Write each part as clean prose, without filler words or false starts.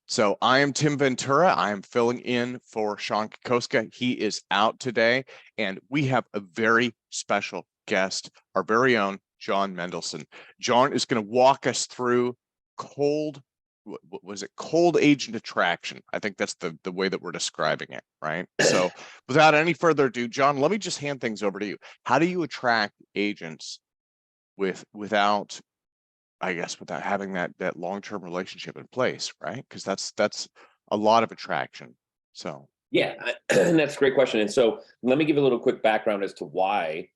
So I am Tim Ventura. I am filling in for Sean Kokoska. He is out today, and we have a very special guest, our very own John Mendelsohn. John is going to walk us through cold, what was it? Cold agent attraction. I think that's the way that we're describing it, right? So without any further ado, John, let me just hand things over to you. How do you attract agents without having that long-term relationship in place, right? Because that's a lot of attraction. So Yeah, that's a great question. And so let me give a little quick background as to why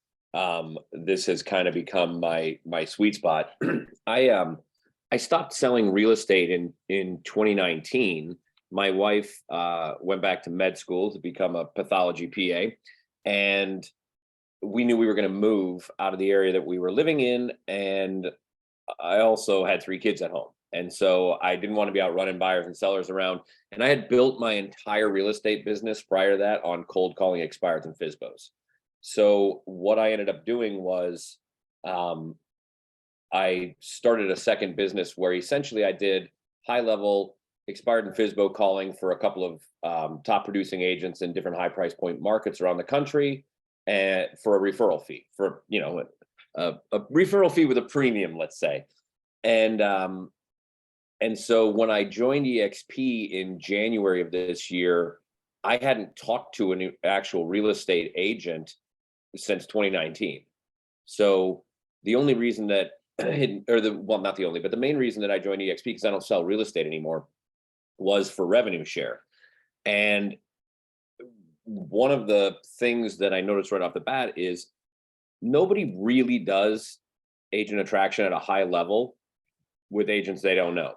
this has kind of become my sweet spot. I stopped selling real estate in 2019. My wife went back to med school to become a pathology PA, and we knew we were going to move out of the area that we were living in, and I also had 3 kids at home. And so I didn't want to be out running buyers and sellers around. And I had built my entire real estate business prior to that on cold calling expireds and FSBOs. So what I ended up doing was I started a second business where essentially I did high level expired and FSBO calling for a couple of top producing agents in different high price point markets around the country, and for a referral fee, for a referral fee with a premium, let's say. And so when I joined EXP in January of this year, I hadn't talked to an actual real estate agent since 2019. So the only reason that, not the only, but the main reason that I joined EXP, because I don't sell real estate anymore, was for revenue share. And one of the things that I noticed right off the bat is nobody really does agent attraction at a high level with agents they don't know.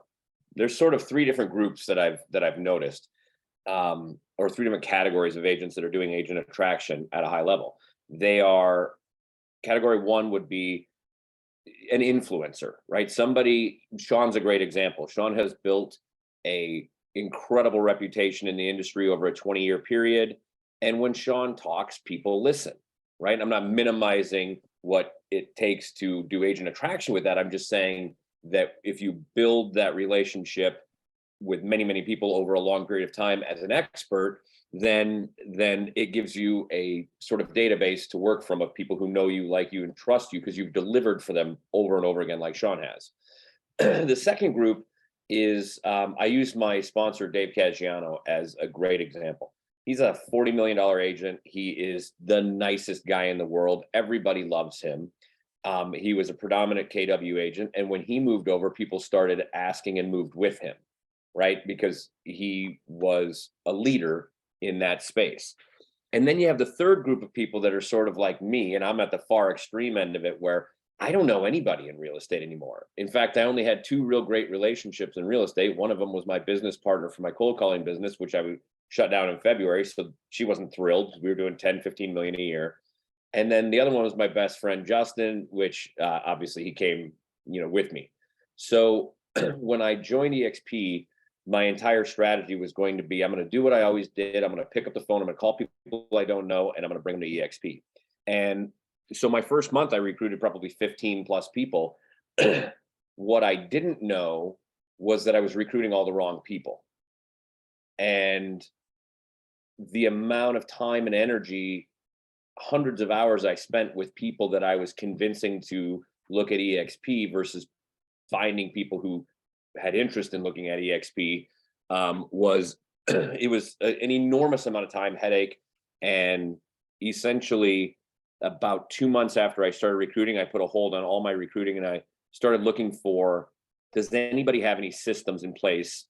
There's sort of 3 different groups that I've noticed, or 3 different categories of agents that are doing agent attraction at a high level. They are, category 1 would be an influencer, right? Sean's a great example. Sean has built a incredible reputation in the industry over a 20-year period. And when Sean talks, people listen, right? I'm not minimizing what it takes to do agent attraction with that. I'm just saying that if you build that relationship with many, many people over a long period of time as an expert, then it gives you a sort of database to work from of people who know you, like you, and trust you because you've delivered for them over and over again, like Sean has. The second group is, I use my sponsor, Dave Caggiano, as a great example. He's a $40 million agent. He is the nicest guy in the world. Everybody loves him. He was a predominant KW agent. And when he moved over, people started asking and moved with him, right? Because he was a leader in that space. And then you have the third group of people that are sort of like me, and I'm at the far extreme end of it, where I don't know anybody in real estate anymore. In fact, I only had 2 real great relationships in real estate. One of them was my business partner for my cold calling business, which I shut down in February. So she wasn't thrilled. We were doing 10, 15 million a year. And then the other one was my best friend, Justin, which obviously he came, with me. So when I joined EXP, my entire strategy was going to be, I'm going to do what I always did. I'm going to pick up the phone. I'm going to call people I don't know, and I'm going to bring them to EXP. And so my first month, I recruited probably 15 plus people. What I didn't know was that I was recruiting all the wrong people. And the amount of time and energy, hundreds of hours I spent with people that I was convincing to look at EXP versus finding people who had interest in looking at EXP was it was an enormous amount of time, headache. And essentially about 2 months after I started recruiting, I put a hold on all my recruiting, and I started looking for, does anybody have any systems in place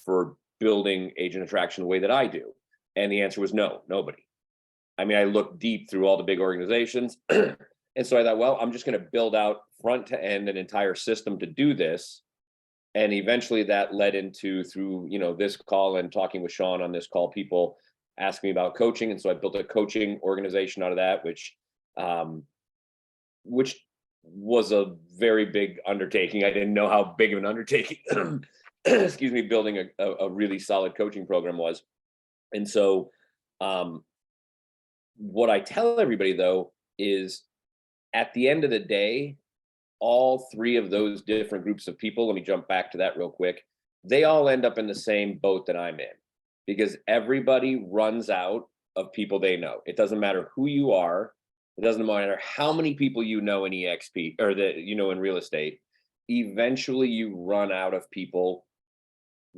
for building agent attraction the way that I do? And the answer was no, nobody. I mean, I looked deep through all the big organizations. And so I thought, well, I'm just going to build out front to end an entire system to do this. And eventually that led into, through, this call and talking with Sean on this call, people asked me about coaching. And so I built a coaching organization out of that, which was a very big undertaking. I didn't know how big of an undertaking, excuse me, building a really solid coaching program was. And so what I tell everybody, though, is at the end of the day, all 3 of those different groups of people, let me jump back to that real quick, they all end up in the same boat that I'm in, because everybody runs out of people they know. It doesn't matter who you are. It doesn't matter how many people you know in EXP or that you know in real estate. Eventually, you run out of people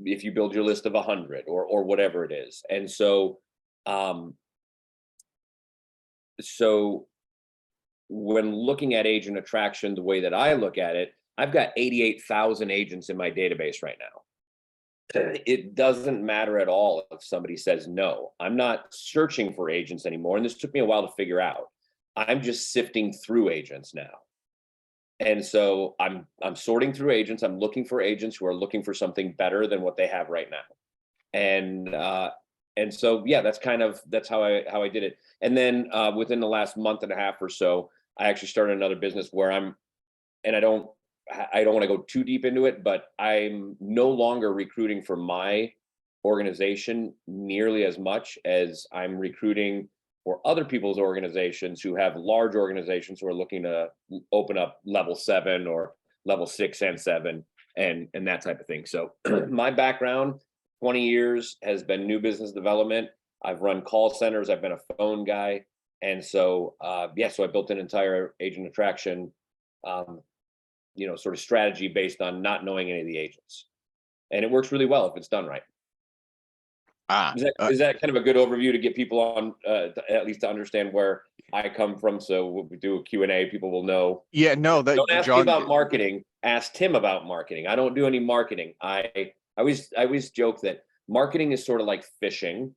if you build your list of 100 or whatever it is. And so, so when looking at agent attraction, the way that I look at it, I've got 88,000 agents in my database right now. It doesn't matter at all if somebody says no. I'm not searching for agents anymore. And this took me a while to figure out. I'm just sifting through agents now. And so I'm sorting through agents. I'm looking for agents who are looking for something better than what they have right now. And so yeah, that's how I did it. And then within the last month and a half or so, I actually started another business where I don't want to go too deep into it, but I'm no longer recruiting for my organization nearly as much as I'm recruiting for other people's organizations who have large organizations who are looking to open up level 7 or level 6 and 7 and that type of thing. So my background, 20 years, has been new business development. I've run call centers. I've been a phone guy. And so, so I built an entire agent attraction, sort of strategy based on not knowing any of the agents. And it works really well if it's done right. Is that kind of a good overview to get people on, at least to understand where I come from? So when we do a Q&A, people will know. Yeah, no, that don't ask John, me about marketing. Ask Tim about marketing. I don't do any marketing. I always joke that marketing is sort of like fishing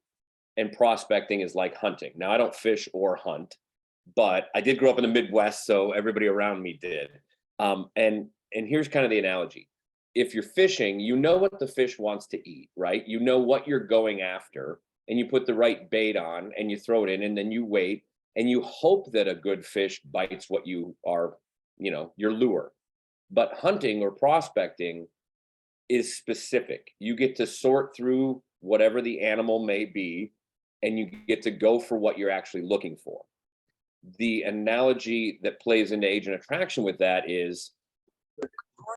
and prospecting is like hunting. Now, I don't fish or hunt, but I did grow up in the Midwest, so everybody around me did. And here's kind of the analogy. If you're fishing, you know what the fish wants to eat, right? You know what you're going after, and you put the right bait on and you throw it in, and then you wait and you hope that a good fish bites what you are, your lure. But hunting or prospecting is specific. You get to sort through whatever the animal may be, and you get to go for what you're actually looking for. The analogy that plays into agent attraction with that is,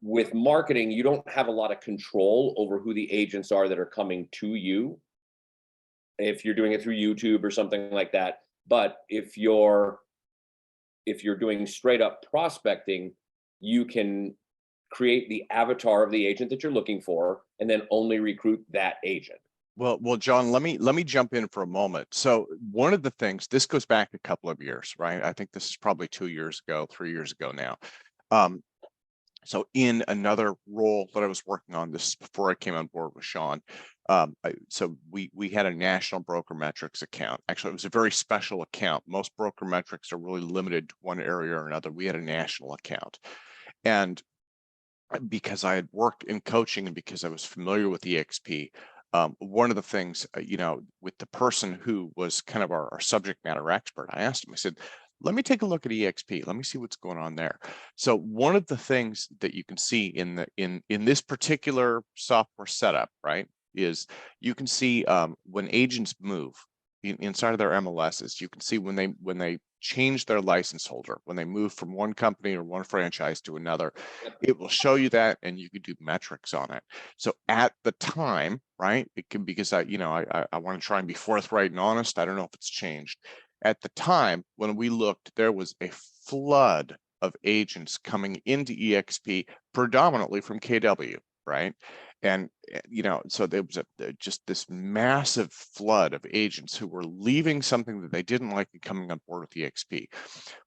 with marketing, you don't have a lot of control over who the agents are that are coming to you if you're doing it through YouTube or something like that. But if you're doing straight up prospecting, you can create the avatar of the agent that you're looking for and then only recruit that agent. Well, John, let me jump in for a moment. So one of the things, this goes back a couple of years, right? I think this is probably 2 years ago, 3 years ago now. So in another role that I was working on, this is before I came on board with Sean. So we had a national broker metrics account. Actually, it was a very special account. Most broker metrics are really limited to one area or another. We had a national account. And because I had worked in coaching and because I was familiar with EXP, one of the things, with the person who was kind of our subject matter expert, I asked him, I said, let me take a look at EXP. Let me see what's going on there. So one of the things that you can see in this particular software setup, right, is you can see when agents move inside of their MLSs, you can see when they change their license holder, when they move from one company or one franchise to another, it will show you that, and you can do metrics on it. So at the time, right, it can, because I want to try and be forthright and honest. I don't know if it's changed. At the time when we looked, there was a flood of agents coming into EXP, predominantly from KW, right? And so there was just this massive flood of agents who were leaving something that they didn't like and coming on board with EXP.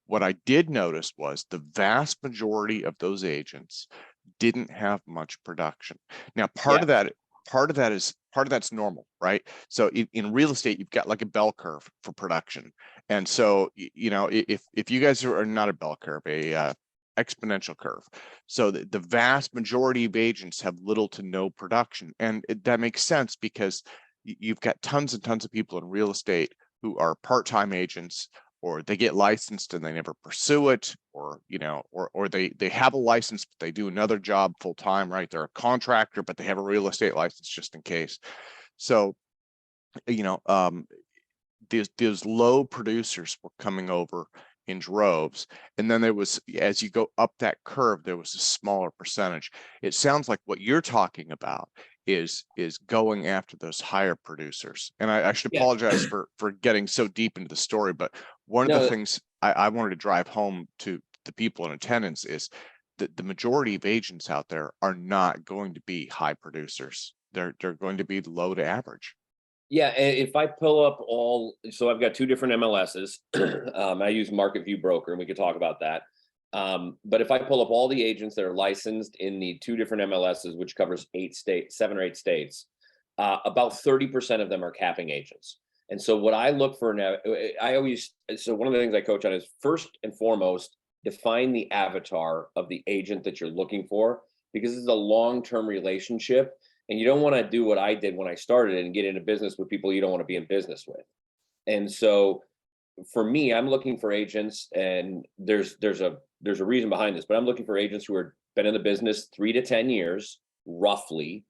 What I did notice was the vast majority of those agents didn't have much production. Now, part of that's normal, right? So in real estate, you've got like a bell curve for production. And so, if you guys are not a bell curve, a exponential curve. So the vast majority of agents have little to no production. And that makes sense because you've got tons and tons of people in real estate who are part-time agents, or they get licensed and they never pursue it, or they have a license but they do another job full-time, right? They're a contractor but they have a real estate license just in case. So these low producers were coming over in droves. And then there was, as you go up that curve, there was a smaller percentage. It sounds like what you're talking about is going after those higher producers. And I should Yeah. apologize for getting so deep into the story, but one of the No, things I wanted to drive home to the people in attendance is that the majority of agents out there are not going to be high producers. They're going to be low to average. yeah, and if I pull up so I've got two different MLSs. I use Market View Broker, and we could talk about that. But if I pull up all the agents that are licensed in the two different MLSs, which covers 7 or 8 states, about 30% of them are capping agents. And so what I look for now, so one of the things I coach on is, first and foremost, define the avatar of the agent that you're looking for, because this is a long-term relationship. And you don't want to do what I did when I started and get into business with people you don't want to be in business with. And so for me, I'm looking for agents, and there's a reason behind this, but I'm looking for agents who have been in the business 3 to 10 years, roughly.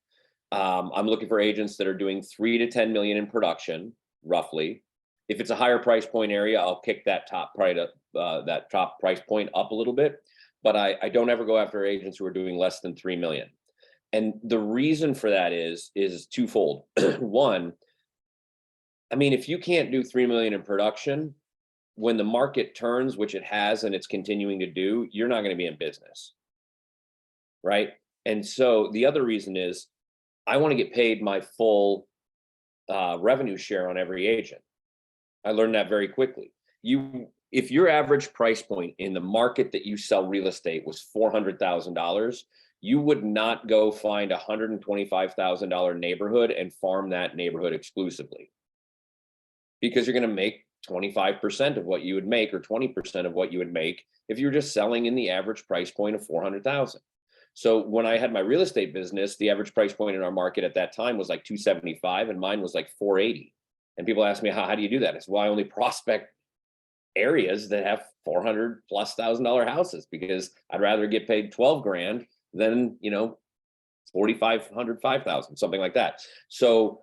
I'm looking for agents that are doing 3 to 10 million in production, roughly. If it's a higher price point area, I'll kick that top price point up a little bit. But I don't ever go after agents who are doing less than 3 million. And the reason for that is twofold. One, I mean, if you can't do 3 million in production, when the market turns, which it has and it's continuing to do, you're not going to be in business. Right. And so the other reason is, I want to get paid my full revenue share on every agent. I learned that very quickly. If your average price point in the market that you sell real estate was $400,000, you would not go find a $125,000 neighborhood and farm that neighborhood exclusively, because you're going to make 25% of what you would make, or 20% of what you would make, if you're just selling in the average price point of 400,000. So when I had my real estate business, the average price point in our market at that time was like 275, and mine was like 480. And people ask me, how do you do that? It's, well, I only prospect areas that have $400,000+ houses, because I'd rather get paid 12 grand than, 4,500, 5,000, something like that. So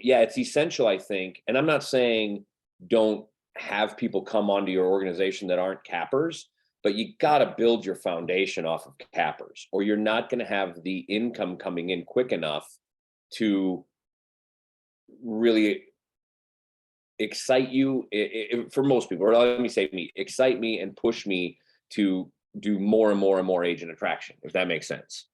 yeah, it's essential, I think. And I'm not saying don't have people come onto your organization that aren't cappers, but you got to build your foundation off of cappers, or you're not going to have the income coming in quick enough to really excite you, for most people, or let me say excite me and push me to do more and more and more agent attraction, if that makes sense.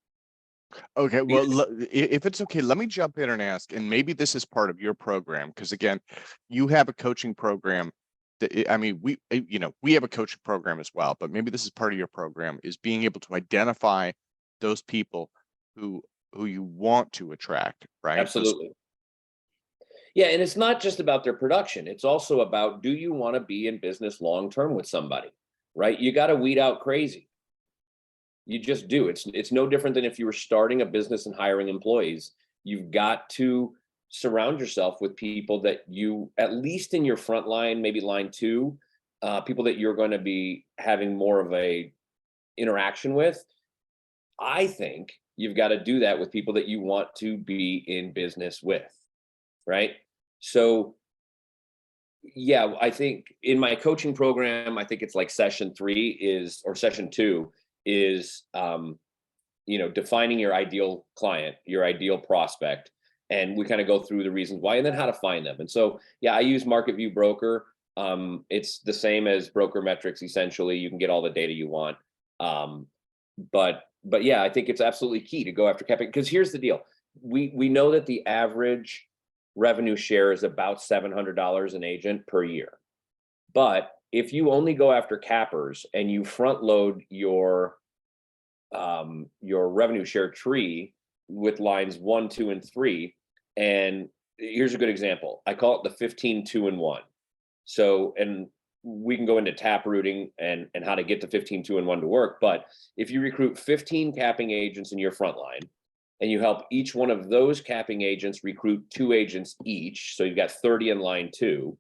Okay, well, if it's okay, let me jump in and ask, and maybe this is part of your program, because again, you have a coaching program that, I mean, we have a coaching program as well, but maybe this is part of your program, is being able to identify those people who you want to attract, right? Absolutely. Yeah, and it's not just about their production. It's also about, do you want to be in business long term with somebody, right? You got to weed out crazy. You just do. It's no different than if you were starting a business and hiring employees. You've got to surround yourself with people that you, at least in your front line, maybe line 2, people that you're going to be having more of a interaction with. I think you've got to do that with people that you want to be in business with, right? So yeah, I think in my coaching program, I think it's like session 3 or session 2 is, defining your ideal client, your ideal prospect. And we kind of go through the reasons why, and then how to find them. And so, yeah, I use Market View Broker. It's the same as Broker Metrics. Essentially, you can get all the data you want. But yeah, I think it's absolutely key to go after capping, because here's the deal. We know that the average revenue share is about $700 an agent per year. But if you only go after cappers and you front load your revenue share tree with lines 1, 2, and 3, and here's a good example. I call it the 15, 2, and 1. So, and we can go into tap rooting and how to get the 15, 2, and 1 to work. But if you recruit 15 capping agents in your front line, and you help each one of those capping agents recruit 2 agents each, so you've got 30 in line 2,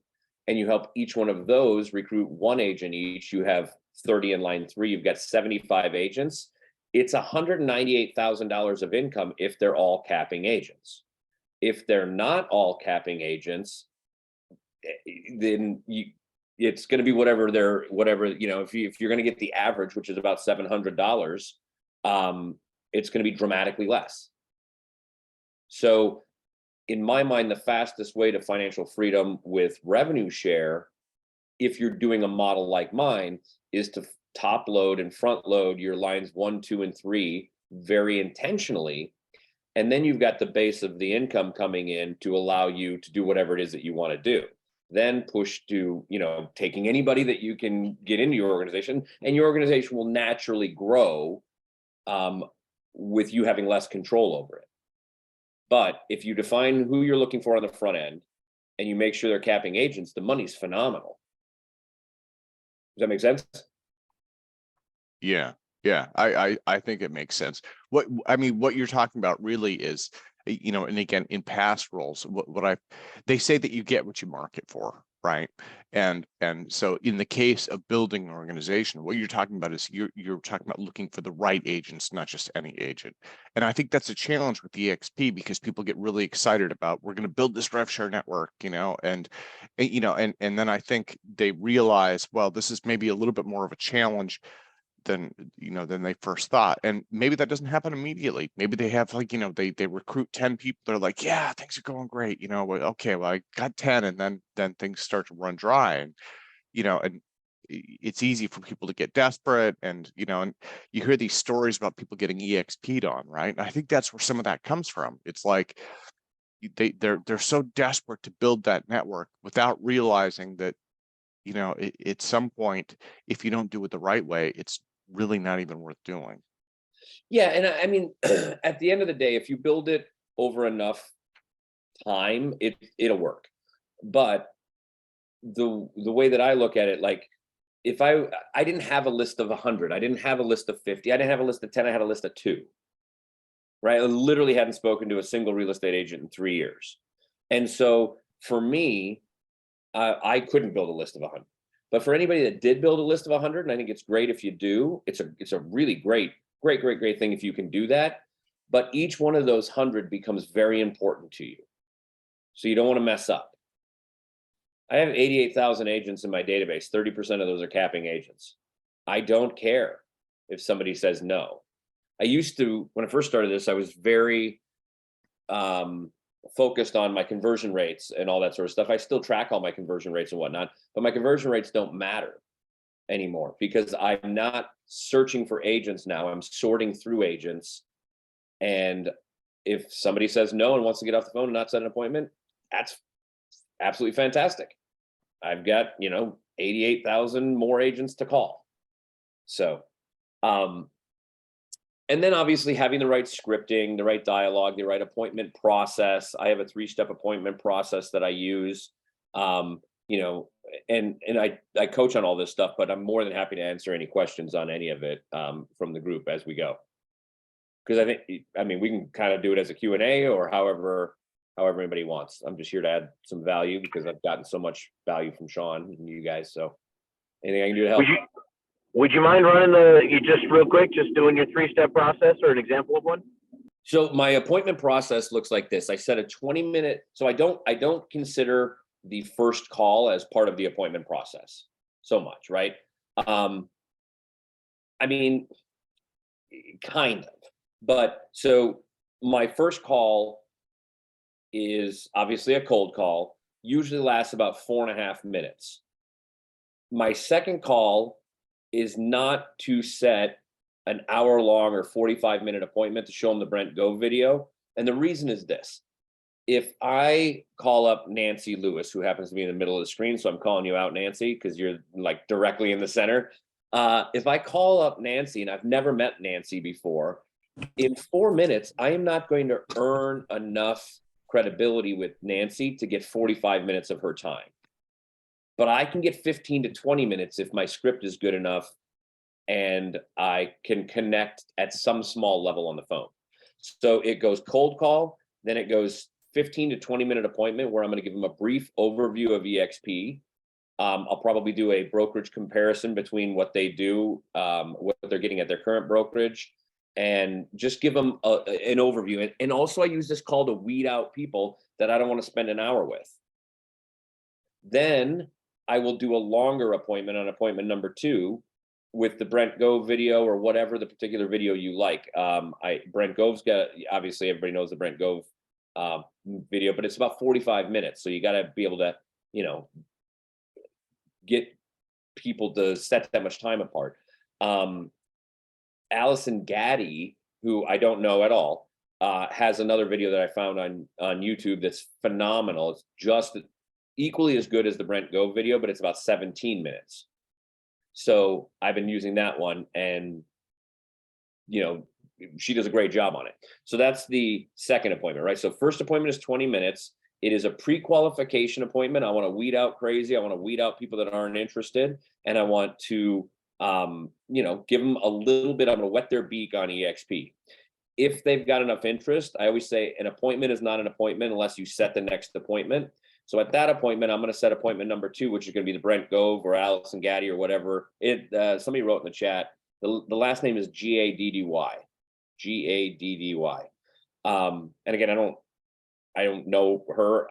and you help each one of those recruit 1 agent each, you have 30 in line 3, you've got 75 agents. It's $198,000 of income if they're all capping agents. If they're not all capping agents, then it's going to be whatever if you're going to get the average, which is about $700, it's going to be dramatically less. So in my mind, the fastest way to financial freedom with revenue share, if you're doing a model like mine, is to top load and front load your lines 1, 2, and 3 very intentionally. And then you've got the base of the income coming in to allow you to do whatever it is that you want to do. Then push to, taking anybody that you can get into your organization, and your organization will naturally grow with you having less control over it. But if you define who you're looking for on the front end and you make sure they're capping agents, the money's phenomenal. Does that make sense? Yeah. Yeah. I think it makes sense. What you're talking about really is, and again, in past roles, they say that you get what you market for, right? And so in the case of building an organization, what you're talking about is you're talking about looking for the right agents, not just any agent. And I think that's a challenge with the EXP, because people get really excited about, we're going to build this rev share network, and then I think they realize, well, this is maybe a little bit more of a challenge than they first thought. And maybe that doesn't happen immediately. Maybe they have they recruit 10 people. They're like, yeah, things are going great. Okay, well, I got 10, and then things start to run dry. And, and it's easy for people to get desperate. And, and you hear these stories about people getting EXP'd on, right? And I think that's where some of that comes from. It's like they're so desperate to build that network without realizing that, at some point, if you don't do it the right way, it's really not even worth doing. Yeah, and I mean, at the end of the day, if you build it over enough time, it'll work. But the way that I look at it, like, if I didn't have a list of 100, I didn't have a list of 50, I didn't have a list of 10, I had a list of 2. Right? I literally hadn't spoken to a single real estate agent in 3 years. And so for me, I couldn't build a list of 100. But for anybody that did build a list of 100, and I think it's great if you do, it's a really great thing if you can do that. But each one of those 100 becomes very important to you. So you don't want to mess up. I have 88,000 agents in my database. 30% of those are capping agents. I don't care if somebody says no. I used to, when I first started this, I was very focused on my conversion rates and all that sort of stuff. I still track all my conversion rates and whatnot, but my conversion rates don't matter anymore, because I'm not searching for agents now. I'm sorting through agents. And if somebody says no and wants to get off the phone and not set an appointment, that's absolutely fantastic. I've got, 88,000 more agents to call. So, and then obviously having the right scripting, the right dialogue, the right appointment process. I have a 3-step appointment process that I use, and I coach on all this stuff, but I'm more than happy to answer any questions on any of it from the group as we go. Because we can kind of do it as a Q&A or however anybody wants. I'm just here to add some value because I've gotten so much value from Sean and you guys. So anything I can do to help. Would you mind running just real quick, just doing your 3-step process or an example of one? So my appointment process looks like this. I set a 20-minute, so I don't consider the first call as part of the appointment process so much, right? Kind of. But so my first call is obviously a cold call, usually lasts about 4.5 minutes. My second call is not to set an hour-long or 45-minute appointment to show them the Brent Go video. And the reason is this. If I call up Nancy Lewis, who happens to be in the middle of the screen, so I'm calling you out, Nancy, because you're like directly in the center. If I call up Nancy, and I've never met Nancy before, in 4 minutes, I am not going to earn enough credibility with Nancy to get 45 minutes of her time. But I can get 15 to 20 minutes if my script is good enough and I can connect at some small level on the phone. So it goes cold call, then it goes 15 to 20 minute appointment where I'm going to give them a brief overview of EXP. I'll probably do a brokerage comparison between what they do, what they're getting at their current brokerage, and just give them an overview. And also I use this call to weed out people that I don't want to spend an hour with. Then I will do a longer appointment on appointment number 2 with the Brent Gove video or whatever the particular video you like. Brent Gove's got, obviously everybody knows the Brent Gove video, but it's about 45 minutes. So you got to be able to, get people to set that much time apart. Allison Gaddy, who I don't know at all, has another video that I found on YouTube that's phenomenal. It's just equally as good as the Brent Gove video, but it's about 17 minutes. So I've been using that one, and she does a great job on it. So that's the second appointment, right? So first appointment is 20 minutes. It is a pre-qualification appointment. I want to weed out crazy. I want to weed out people that aren't interested, and I want to give them a little bit. I'm going to wet their beak on EXP. If they've got enough interest, I always say an appointment is not an appointment unless you set the next appointment. So at that appointment, I'm going to set appointment number 2, which is going to be the Brent Gove or Allison Gaddy or whatever. Somebody wrote in the chat, the last name is Gaddy. Gaddy. And again, I don't know her.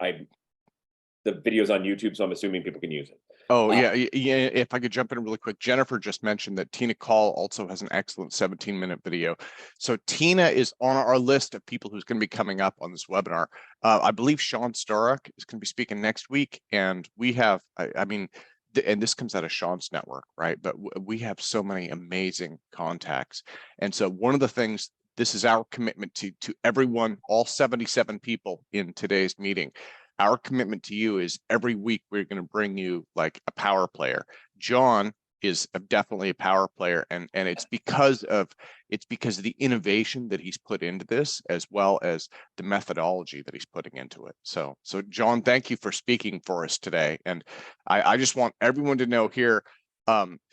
The video's on YouTube, so I'm assuming people can use it. Oh, yeah. If I could jump in really quick, Jennifer just mentioned that Tina Call also has an excellent 17-minute video. So Tina is on our list of people who's going to be coming up on this webinar. I believe Sean Sturrock is going to be speaking next week, and we have, and this comes out of Sean's network, right? But we have so many amazing contacts. And so one of the things, this is our commitment to everyone, all 77 people in today's meeting. Our commitment to you is every week we're going to bring you like a power player. John is definitely a power player, and it's because of the innovation that he's put into this, as well as the methodology that he's putting into it. So John, thank you for speaking for us today. And I just want everyone to know here, Mr.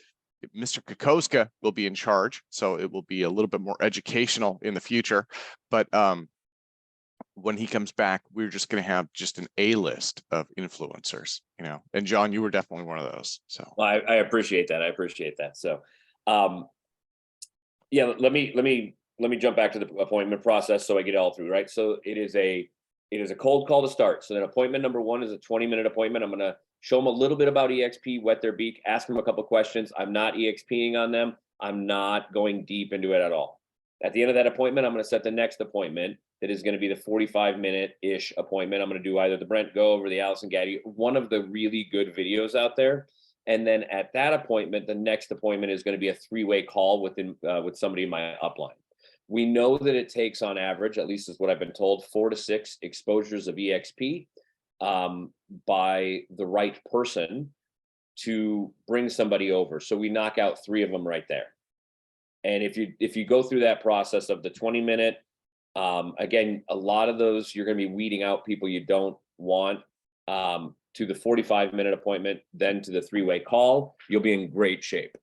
Kokoska will be in charge, so it will be a little bit more educational in the future. But when he comes back, we're just going to have just an A-list of influencers, and John, you were definitely one of those. So well, I appreciate that. I appreciate that. So, let me jump back to the appointment process so I get it all through, right? So it is a cold call to start. So then appointment number 1 is a 20-minute appointment. I'm going to show them a little bit about EXP, wet their beak, ask them a couple of questions. I'm not EXPing on them. I'm not going deep into it at all. At the end of that appointment, I'm going to set the next appointment that is going to be the 45-minute-ish appointment. I'm going to do either the Brent Gove or the Allison Gaddy, one of the really good videos out there. And then at that appointment, the next appointment is going to be a 3-way call with somebody in my upline. We know that it takes on average, at least is what I've been told, 4 to 6 exposures of EXP by the right person to bring somebody over. So we knock out 3 of them right there. And if you go through that process of the 20-minute, again, a lot of those you're going to be weeding out people you don't want, to the 45-minute appointment, then to the 3-way call, you'll be in great shape.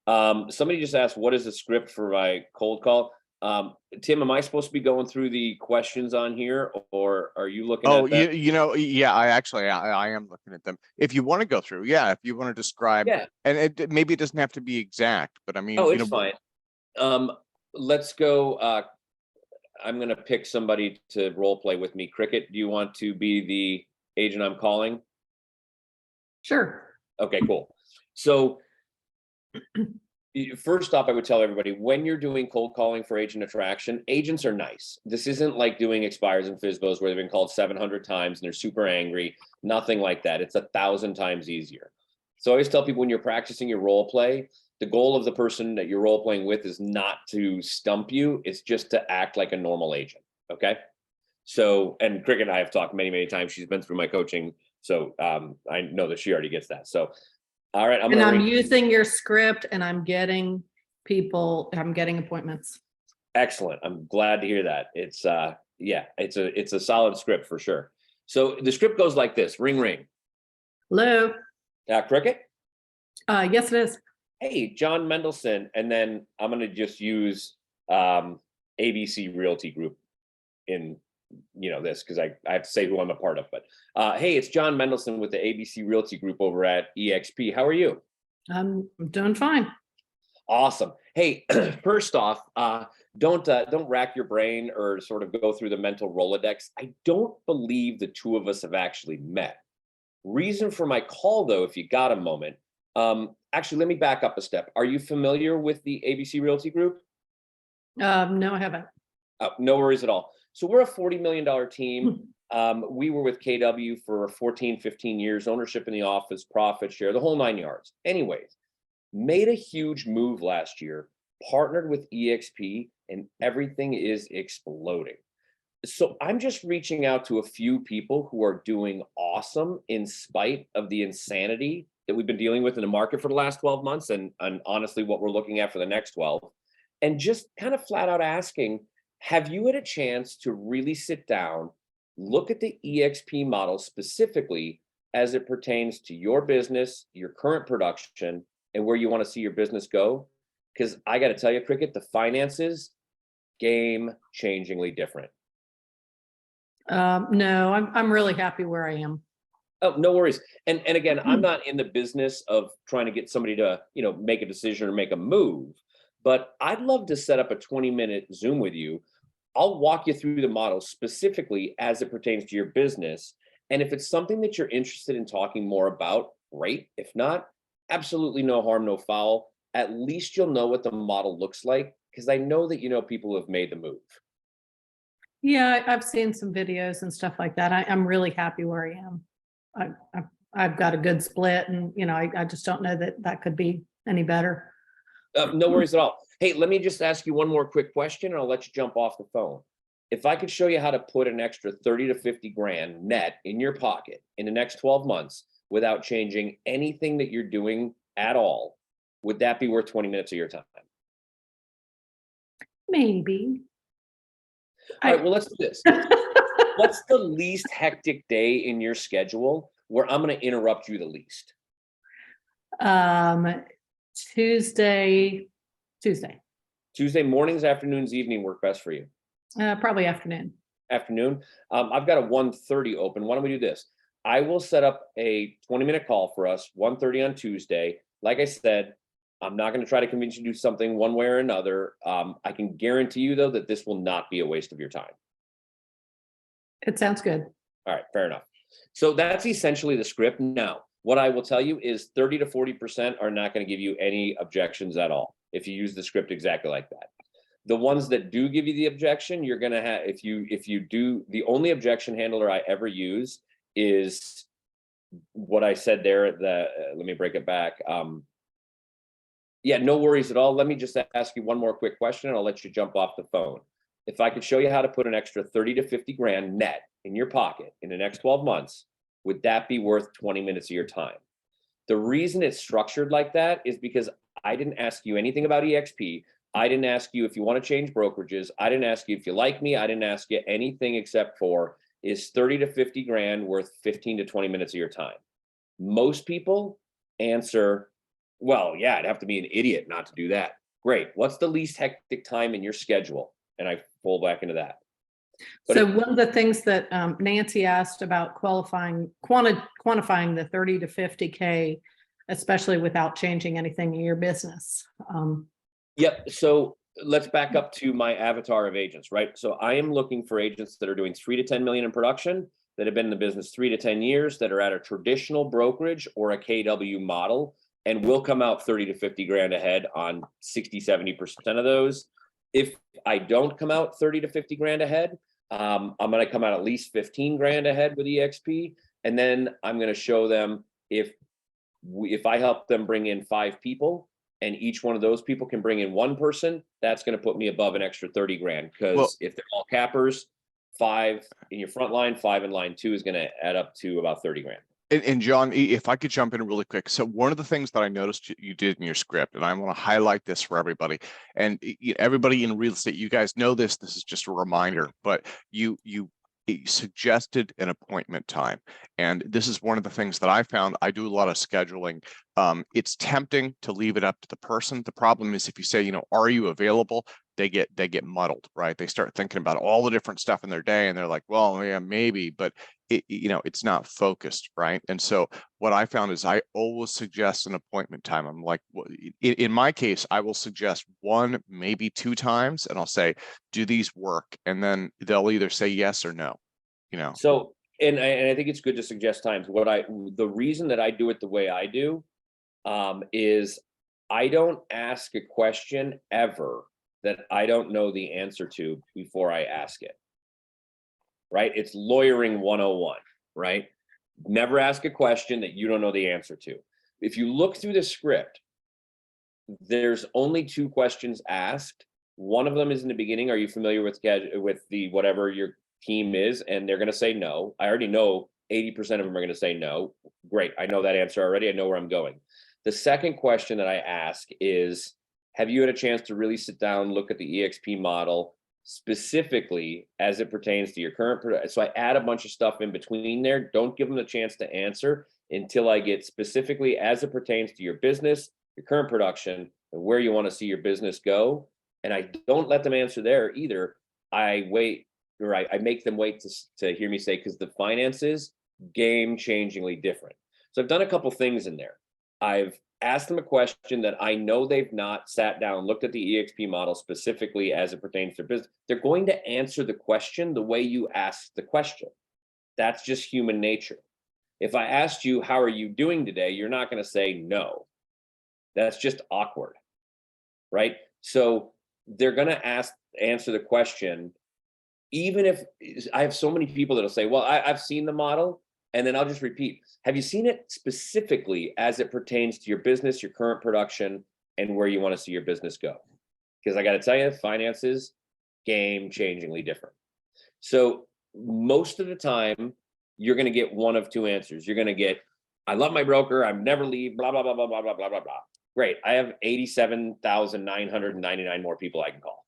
Somebody just asked, what is the script for my cold call? Tim, am I supposed to be going through the questions on here, or are you looking at that? Yeah, I am looking at them. If you want to go through, if you want to describe, and maybe it doesn't have to be exact, but I mean, it's fine. Let's go. I'm going to pick somebody to role play with me. Cricket, do you want to be the agent I'm calling? Sure. Okay, cool. So first off, I would tell everybody, when you're doing cold calling for agent attraction, agents are nice. This isn't like doing expires and FSBOs where they've been called 700 times and they're super angry. Nothing like that. It's 1,000 times easier. So I always tell people, when you're practicing your role play, the goal of the person that you're role playing with is not to stump you. It's just to act like a normal agent. Okay. So, and Cricket and I have talked many, many times. She's been through my coaching. So I know that she already gets that. So, all right. I'm using your script, and I'm getting appointments. Excellent. I'm glad to hear that. It's it's a solid script for sure. So the script goes like this: ring, ring. Hello. Cricket? Yes, it is. Hey, John Mendelsohn. And then I'm going to just use ABC Realty Group in this, because I have to say who I'm a part of. But hey, it's John Mendelsohn with the ABC Realty Group over at EXP. How are you? I'm doing fine. Awesome. Hey, first off, don't rack your brain or sort of go through the mental Rolodex. I don't believe the two of us have actually met. Reason for my call, though, if you got a moment. Actually, let me back up a step. Are you familiar with the ABC Realty Group? No, I haven't. No worries at all. So we're a $40 million team. We were with KW for 14, 15 years, ownership in the office, profit share, the whole 9 yards. Anyways, made a huge move last year, partnered with EXP, and everything is exploding. So I'm just reaching out to a few people who are doing awesome in spite of the insanity that we've been dealing with in the market for the last 12 months and honestly what we're looking at for the next 12. And just kind of flat out asking, have you had a chance to really sit down, look at the EXP model specifically as it pertains to your business, your current production, and where you want to see your business go? Because I got to tell you, Cricket, the finances, game-changingly different. No, I'm really happy where I am. Oh, no worries. And again, I'm not in the business of trying to get somebody to, make a decision or make a move, but I'd love to set up a 20-minute Zoom with you. I'll walk you through the model specifically as it pertains to your business. And if it's something that you're interested in talking more about, great. If not, absolutely no harm, no foul. At least you'll know what the model looks like, because I know that people who have made the move. Yeah, I've seen some videos and stuff like that. I'm really happy where I am. I've got a good split, and I just don't know that could be any better. No worries at all. Hey, let me just ask you one more quick question, and I'll let you jump off the phone. If I could show you how to put an extra 30 to 50 grand net in your pocket in the next 12 months without changing anything that you're doing at all, would that be worth 20 minutes of your time? Maybe. All right, well, let's do this. What's the least hectic day in your schedule where I'm going to interrupt you the least? Tuesday. Tuesday mornings, afternoons, evening work best for you? Probably afternoon. Afternoon. I've got a 1:30 open. Why don't we do this? I will set up a 20-minute call for us, 1:30 on Tuesday. Like I said, I'm not going to try to convince you to do something one way or another. I can guarantee you, though, that this will not be a waste of your time. It sounds good. All right, fair enough. So that's essentially the script. Now, what I will tell you is 30 to 40% are not going to give you any objections at all if you use the script exactly like that. The ones that do give you the objection, you're going to have, if you do, the only objection handler I ever use is what I said there. Let me break it back. Yeah, no worries at all. Let me just ask you one more quick question and I'll let you jump off the phone. If I could show you how to put an extra 30 to 50 grand net in your pocket in the next 12 months, would that be worth 20 minutes of your time? The reason it's structured like that is because I didn't ask you anything about EXP. I didn't ask you if you want to change brokerages. I didn't ask you if you like me. I didn't ask you anything except for, is 30 to 50 grand worth 15 to 20 minutes of your time? Most people answer, well, yeah, I'd have to be an idiot not to do that. Great. What's the least hectic time in your schedule? And I fall back into that. But so one of the things that Nancy asked about quantifying the 30 to 50K, especially without changing anything in your business. Yep. So let's back up to my avatar of agents, right? So I am looking for agents that are doing 3 to 10 million in production, that have been in the business 3 to 10 years, that are at a traditional brokerage or a KW model, and will come out 30 to 50 grand ahead on 60, 70% of those. If I don't come out 30 to 50 grand ahead, I'm going to come out at least 15 grand ahead with EXP. And then I'm going to show them if I help them bring in 5 people and each one of those people can bring in 1 person, that's going to put me above an extra 30 grand. Because if they're all cappers, 5 in your front line, 5 in line 2 is going to add up to about 30 grand. And John, if I could jump in really quick. So one of the things that I noticed you did in your script, and I want to highlight this for everybody, and everybody in real estate, you guys know this is just a reminder, but you suggested an appointment time. And this is one of the things that I found. I do a lot of scheduling. It's tempting to leave it up to the person. The problem is if you say, are you available? they get muddled, right? They start thinking about all the different stuff in their day, and they're like, well, yeah, maybe, but it's not focused, right? And so what I found is I always suggest an appointment time. I'm like, in my case, I will suggest 1, maybe 2 times, and I'll say, do these work? And then they'll either say yes or no, So, and I think it's good to suggest times. The reason that I do it the way I do, is I don't ask a question ever that I don't know the answer to before I ask it. Right? It's lawyering 101, right? Never ask a question that you don't know the answer to. If you look through the script, there's only 2 questions asked. One of them is in the beginning. Are you familiar with the whatever your team is? And they're going to say no. I already know 80% of them are going to say no. Great. I know that answer already. I know where I'm going. The second question that I ask is, have you had a chance to really sit down, look at the EXP model specifically as it pertains to your current product? So I add a bunch of stuff in between there. Don't give them the chance to answer until I get specifically as it pertains to your business, your current production, and where you want to see your business go. And I don't let them answer there either. I wait, or I make them wait to hear me say, because the finances, game-changingly different. So I've done a couple things in there. I've asked them a question that I know they've not sat down, looked at the EXP model specifically as it pertains to their business. They're going to answer the question the way you asked the question. That's just human nature. If I asked you, how are you doing today? You're not going to say no. That's just awkward, right? So they're going to answer the question, even if I have so many people that'll say, well, I've seen the model. And then I'll just repeat, have you seen it specifically as it pertains to your business, your current production, and where you want to see your business go? Because I got to tell you, finances, game-changingly different. So most of the time, you're going to get one of 2 answers. You're going to get, I love my broker, I'm never leave, blah, blah, blah, blah, blah, blah, blah, blah, blah. Great, I have 87,999 more people I can call.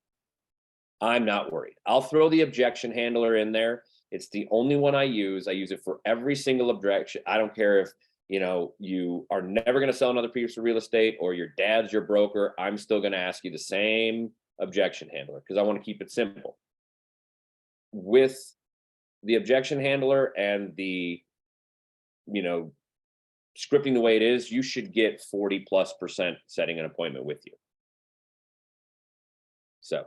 I'm not worried. I'll throw the objection handler in there. It's the only one I use. I use it for every single objection. I don't care if, you are never going to sell another piece of real estate or your dad's your broker. I'm still going to ask you the same objection handler because I want to keep it simple. With the objection handler and the, scripting the way it is, you should get 40+% setting an appointment with you. So,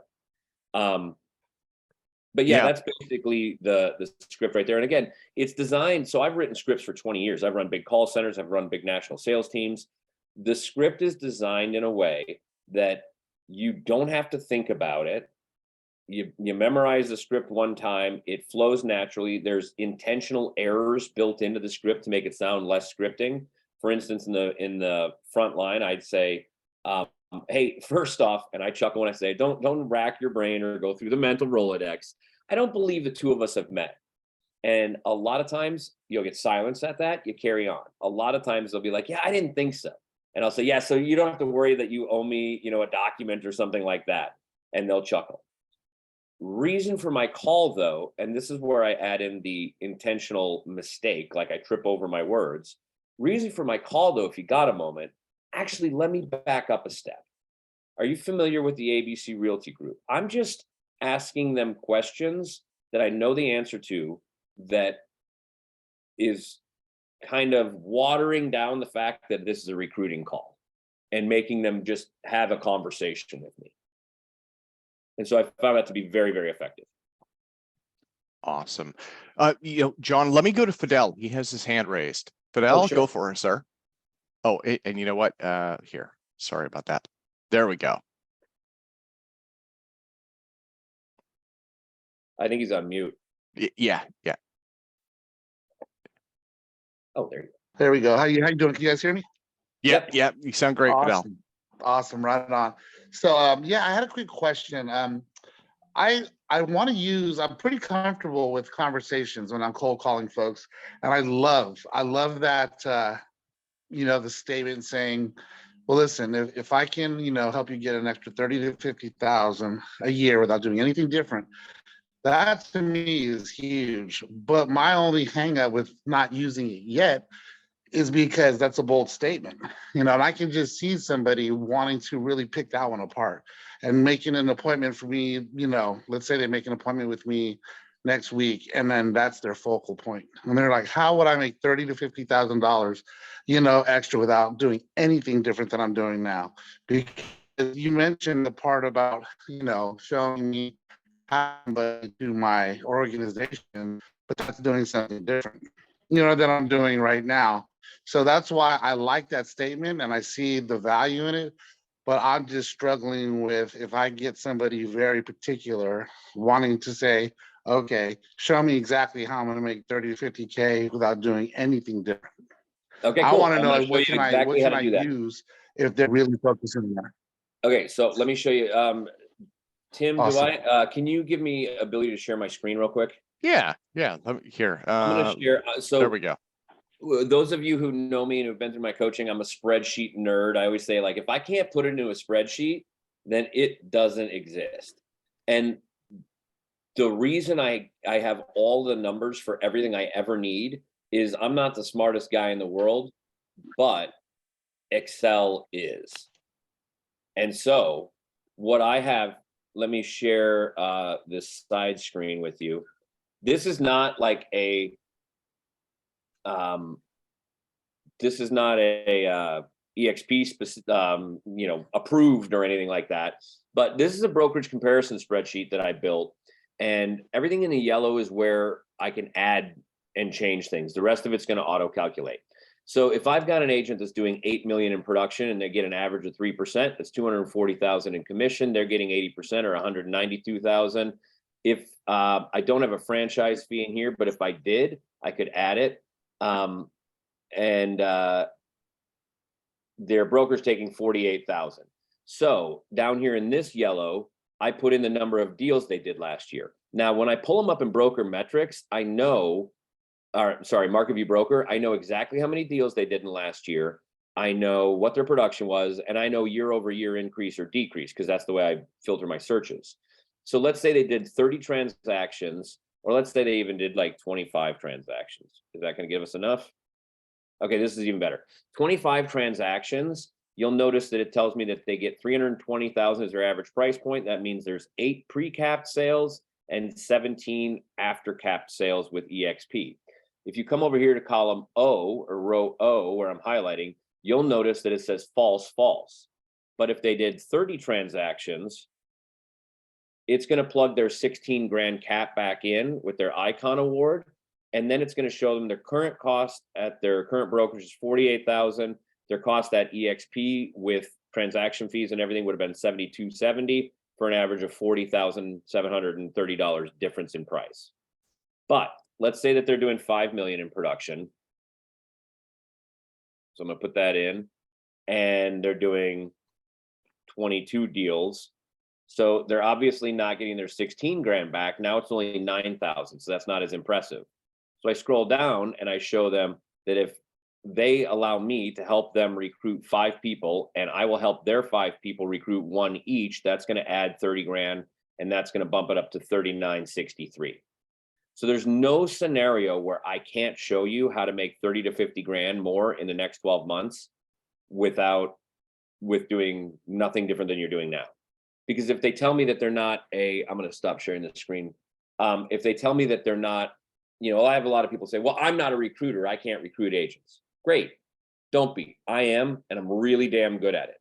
but yeah, that's basically the script right there. And again, it's designed. So I've written scripts for 20 years. I've run big call centers. I've run big national sales teams. The script is designed in a way that you don't have to think about it. You memorize the script one time. It flows naturally. There's intentional errors built into the script to make it sound less scripting. For instance, in the front line, I'd say, hey, first off, and I chuckle when I say, don't rack your brain or go through the mental Rolodex. I don't believe the 2 of us have met. And a lot of times you'll get silence at that. You carry on. A lot of times they'll be like, yeah, I didn't think so. And I'll say, yeah, so you don't have to worry that you owe me, a document or something like that. And they'll chuckle. Reason for my call, though, and this is where I add in the intentional mistake, like I trip over my words. Reason for my call, though, if you got a moment, actually, let me back up a step. Are you familiar with the ABC Realty Group? I'm just asking them questions that I know the answer to that is kind of watering down the fact that this is a recruiting call and making them just have a conversation with me. And so I found that to be very, very effective. Awesome. John, let me go to Fidel. He has his hand raised. Fidel, sure. Go for it, sir. Oh, and you know what? Here, sorry about that. There we go. I think he's on mute. Yeah. Oh, there you go. There we go. How you doing? Can you guys hear me? Yep. You sound great, Fidel. Awesome. Right on. So, yeah, I had a quick question. I want to use, I'm pretty comfortable with conversations when I'm cold calling folks. And I love that, the statement saying, well, listen, if I can, help you get an extra 30 to 50,000 a year without doing anything different, that to me is huge. But my only hang up with not using it yet is because that's a bold statement, and I can just see somebody wanting to really pick that one apart and making an appointment for me, let's say they make an appointment with me next week, and then that's their focal point. And they're like, how would I make $30,000 to $50,000, extra without doing anything different than I'm doing now? Because you mentioned the part about, showing me how to do my organization, but that's doing something different, than I'm doing right now. So that's why I like that statement and I see the value in it. But I'm just struggling with, if I get somebody very particular wanting to say, okay, show me exactly how I'm going to make 30 to 50K without doing anything different. Okay, I cool. want to I'm know, gonna like, show what you can I exactly how to do that. use if they're really focusing there. Okay, so let me show you. Tim, Awesome. can you give me ability to share my screen real quick? Yeah. Let me here. I'm gonna share. There we go. Those of you who know me and have been through my coaching, I'm a spreadsheet nerd. I always say, like, if I can't put it into a spreadsheet, then it doesn't exist. And the reason I have all the numbers for everything I ever need is I'm not the smartest guy in the world, but Excel is. And so what I have, let me share this side screen with you. This is not like a this is not a EXP approved or anything like that, but this is a brokerage comparison spreadsheet that I built, and everything in the yellow is where I can add and change things. The rest of it's going to auto calculate. So if I've got an agent that's doing 8 million in production and they get an average of 3%, that's 240,000 in commission. They're getting 80% or 192,000. If I don't have a franchise fee in here, but if I did, I could add it. Their broker's taking 48,000. So down here in this yellow, I put in the number of deals they did last year. Now, when I pull them up in broker metrics, I know, Market View Broker, I know exactly how many deals they did in last year. I know what their production was, and I know year over year increase or decrease, because that's the way I filter my searches. So let's say they did 30 transactions, or let's say they even did like 25 transactions. Is that going to give us enough? Okay, this is even better. 25 transactions, you'll notice that it tells me that they get 320,000 as their average price point. That means there's 8 pre-capped sales and 17 after-capped sales with EXP. If you come over here to column O, or row O, where I'm highlighting, you'll notice that it says false, false. But if they did 30 transactions, it's going to plug their 16 grand cap back in with their icon award. And then it's going to show them their current cost at their current brokerage is 48,000. Their cost at EXP with transaction fees and everything would have been 72.70 for an average of $40,730 difference in price. But let's say that they're doing 5 million in production. So I'm going to put that in, and they're doing 22 deals. So they're obviously not getting their 16 grand back. Now it's only 9,000. So that's not as impressive. So I scroll down and I show them that if they allow me to help them recruit 5 people, and I will help their 5 people recruit 1 each, that's going to add 30 grand, and that's going to bump it up to 39.63. So there's no scenario where I can't show you how to make 30 to 50 grand more in the next 12 months with doing nothing different than you're doing now. Because if they tell me that they're not I'm going to stop sharing the screen. If they tell me that they're not, I have a lot of people say, well, I'm not a recruiter, I can't recruit agents. Great. Don't be. I am, and I'm really damn good at it.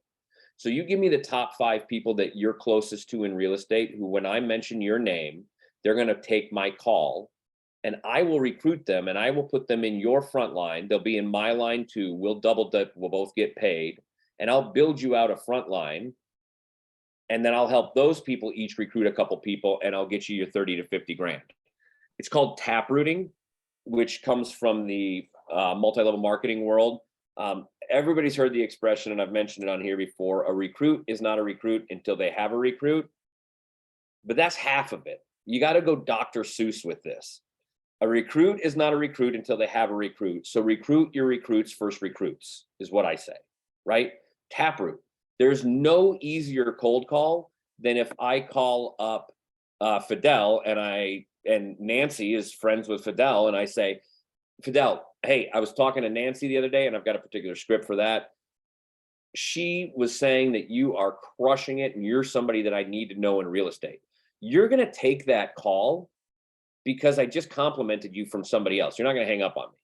So you give me the top 5 people that you're closest to in real estate, who, when I mention your name, they're going to take my call, and I will recruit them, and I will put them in your front line. They'll be in my line too. We'll double dip. We'll both get paid, and I'll build you out a front line. And then I'll help those people each recruit a couple people, and I'll get you your 30 to 50 grand. It's called tap rooting, which comes from the multi-level marketing world. Everybody's heard the expression, and I've mentioned it on here before, a recruit is not a recruit until they have a recruit. But that's half of it. You got to go Dr. Seuss with this. A recruit is not a recruit until they have a recruit. So recruit your recruits first recruits is what I say, right? Taproot. There's no easier cold call than if I call up Fidel, and Nancy is friends with Fidel, and I say, Fidel, hey, I was talking to Nancy the other day, and I've got a particular script for that. She was saying that you are crushing it and you're somebody that I need to know in real estate. You're going to take that call because I just complimented you from somebody else. You're not going to hang up on me.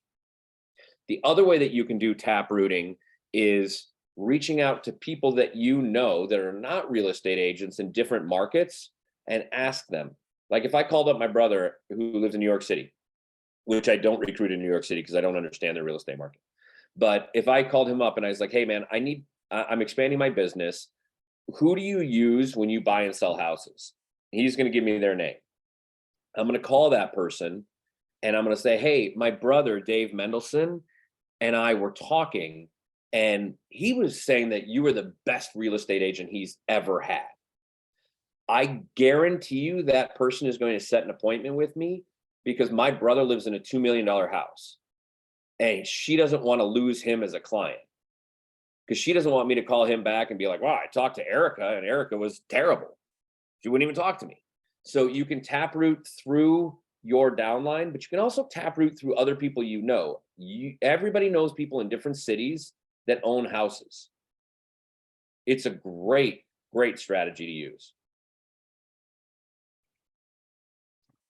The other way that you can do tap rooting is reaching out to people that you know that are not real estate agents in different markets and ask them. Like if I called up my brother who lives in New York City, which I don't recruit in New York City because I don't understand the real estate market. But if I called him up and I was like, hey man, I'm expanding my business. Who do you use when you buy and sell houses? He's going to give me their name. I'm going to call that person and I'm going to say, hey, my brother, Dave Mendelsohn, and I were talking, and he was saying that you were the best real estate agent he's ever had. I guarantee you that person is going to set an appointment with me because my brother lives in a $2 million house and she doesn't want to lose him as a client because she doesn't want me to call him back and be like, wow, I talked to Erica and Erica was terrible. She wouldn't even talk to me. So you can taproot through your downline, but you can also taproot through other people you know. Everybody knows people in different cities that own houses. It's a great, great strategy to use.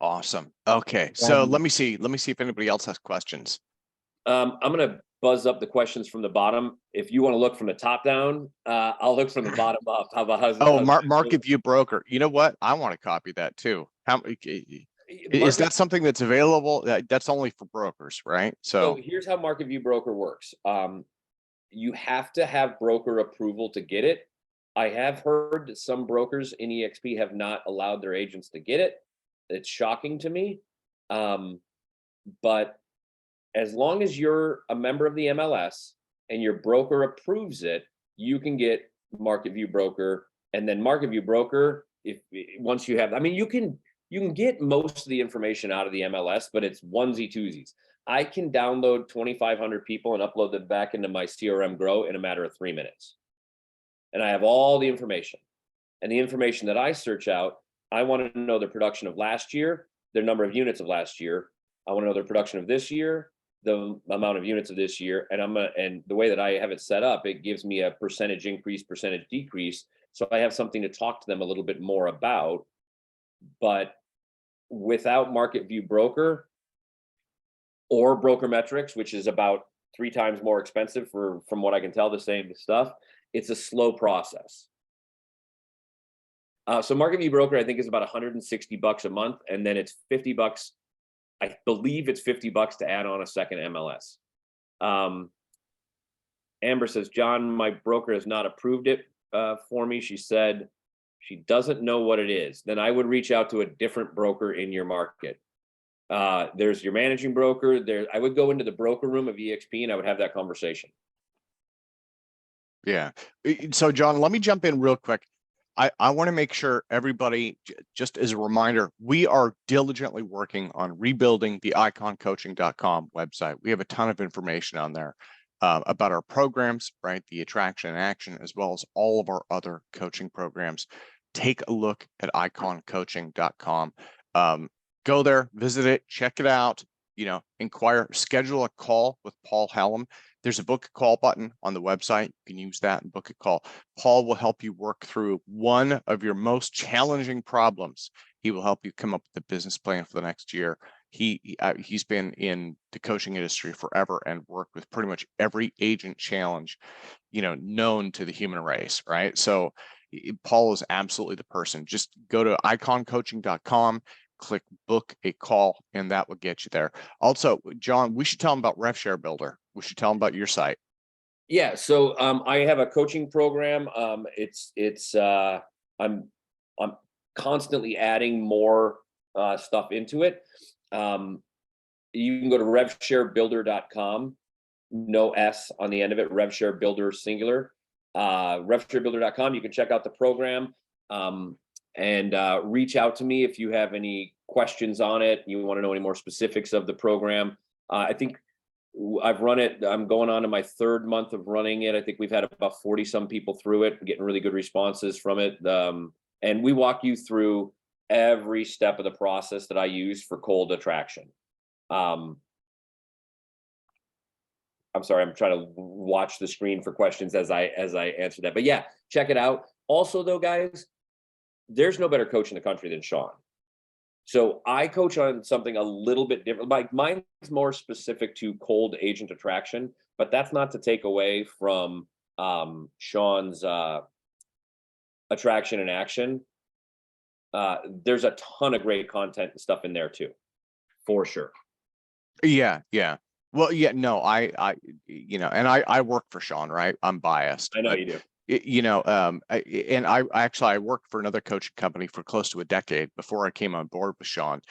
Awesome. Okay. So let me see if anybody else has questions. I'm going to buzz up the questions from the bottom. If you want to look from the top down, I'll look from the bottom up. How about Market View Broker. You know what? I want to copy that too. Is that something that's available? That's only for brokers, right? So here's how Market View Broker works. You have to have broker approval to get it. I have heard that some brokers in EXP have not allowed their agents to get it. It's shocking to me. But as long as you're a member of the MLS and your broker approves it, you can get Market View Broker. And then Market View Broker, once you have, I mean, you can get most of the information out of the MLS, but it's onesie twosies. I can download 2,500 people and upload them back into my CRM Grow in a matter of 3 minutes. And I have all the information. And the information that I search out, I want to know the production of last year, their number of units of last year. I want to know their production of this year, the amount of units of this year. And the way that I have it set up, it gives me a percentage increase, percentage decrease. So I have something to talk to them a little bit more about. But without Market View Broker or Broker Metrics, which is about 3 times more expensive from what I can tell, the same stuff, it's a slow process. So Market View Broker, I think, is about $160 a month, and then it's $50. I believe it's $50 to add on a second MLS. Amber says, John, my broker has not approved it for me. She said she doesn't know what it is. Then I would reach out to a different broker in your market. There's your managing broker. I would go into the broker room of EXP and I would have that conversation. Yeah. So John, let me jump in real quick. I want to make sure everybody, just as a reminder, we are diligently working on rebuilding the iconcoaching.com website. We have a ton of information on there about our programs, right? The attraction and action, as well as all of our other coaching programs. Take a look at iconcoaching.com. Go there, visit it, check it out, inquire, schedule a call with Paul Hallam. There's a book a call button on the website. You can use that and book a call. Paul will help you work through one of your most challenging problems. He will help you come up with a business plan for the next year. He's been in the coaching industry forever and worked with pretty much every agent challenge, known to the human race, right? So Paul is absolutely the person. Just go to iconcoaching.com. Click book a call, and that will get you there. Also, John, we should tell them about RevShare Builder. We should tell them about your site. Yeah. So I have a coaching program. I'm constantly adding more stuff into it. You can go to revsharebuilder.com. No S on the end of it. RevShareBuilder singular. RevShareBuilder.com. You can check out the program. And reach out to me if you have any questions on it. You want to know any more specifics of the program. I think I've run it. I'm going on to my 3rd month of running it. I think we've had about 40 some people through it, getting really good responses from it. And we walk you through every step of the process that I use for cold attraction. I'm sorry, I'm trying to watch the screen for questions as I answer that. But yeah, check it out. Also though, guys, there's no better coach in the country than Sean. So I coach on something a little bit different. Like mine's more specific to cold agent attraction, but that's not to take away from Sean's attraction and action. There's a ton of great content and stuff in there too, for sure. Yeah, yeah. Well, yeah, no, you know, and I work for Sean, right? I'm biased. I know but you do. you know, I worked for another coaching company for close to a decade before I came on board with Sean.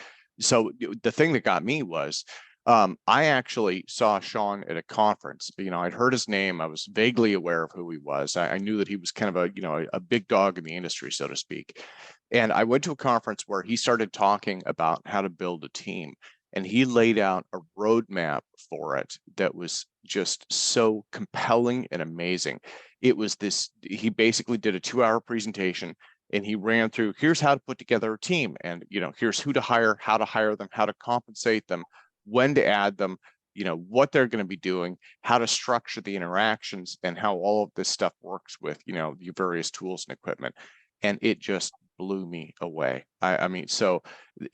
So the thing that got me was, I actually saw Sean at a conference. You know, I'd heard his name. I was vaguely aware of who he was. I knew that he was kind of a, you know, a big dog in the industry, so to speak. And I went to a conference where he started talking about how to build a team. And he laid out a roadmap for it that was just so compelling and amazing. It was this, he basically did a 2-hour presentation and he ran through, here's how to put together a team. And, you know, here's who to hire, how to hire them, how to compensate them, when to add them, you know, what they're going to be doing, how to structure the interactions, and how all of this stuff works with, you know, your various tools and equipment. And it just blew me away. I mean, so,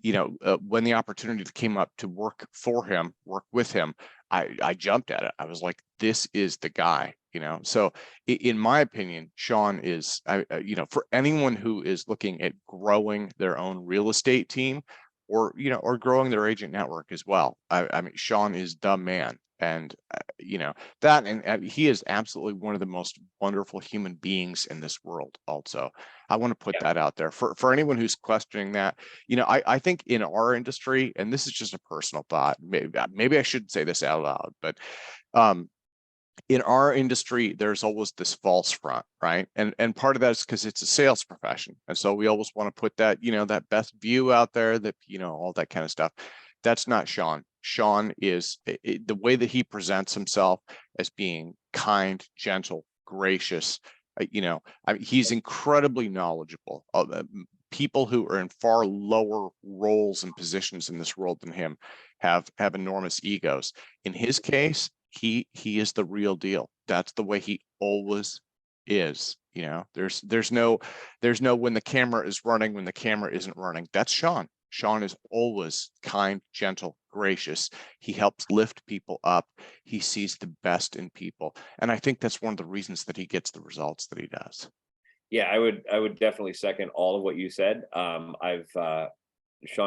you know, when the opportunity came up to work for him, work with him, I jumped at it. I was like, this is the guy, you know? So in my opinion, Sean is, you know, for anyone who is looking at growing their own real estate team, or, you know, or growing their agent network as well. I mean, Sean is the man. And, you know, that, and he is absolutely one of the most wonderful human beings in this world. Also, I want to put that out there for anyone who's questioning that. You know, I think in our industry, and this is just a personal thought, maybe I shouldn't say this out loud, but in our industry, there's always this false front, right? And part of that is because it's a sales profession. And so we always want to put that, you know, that best view out there, that, you know, all that kind of stuff. That's not Sean. Sean is the way that he presents himself as being kind, gentle, gracious. You know, I mean, he's incredibly knowledgeable. People who are in far lower roles and positions in this world than him have enormous egos. In his case, he is the real deal. That's the way he always is. You know, there's no when the camera is running, when the camera isn't running. That's Sean. Sean is always kind, gentle, gracious. He helps lift people up. He sees the best in people. And I think that's one of the reasons that he gets the results that he does. Yeah, I would definitely second all of what you said. Sean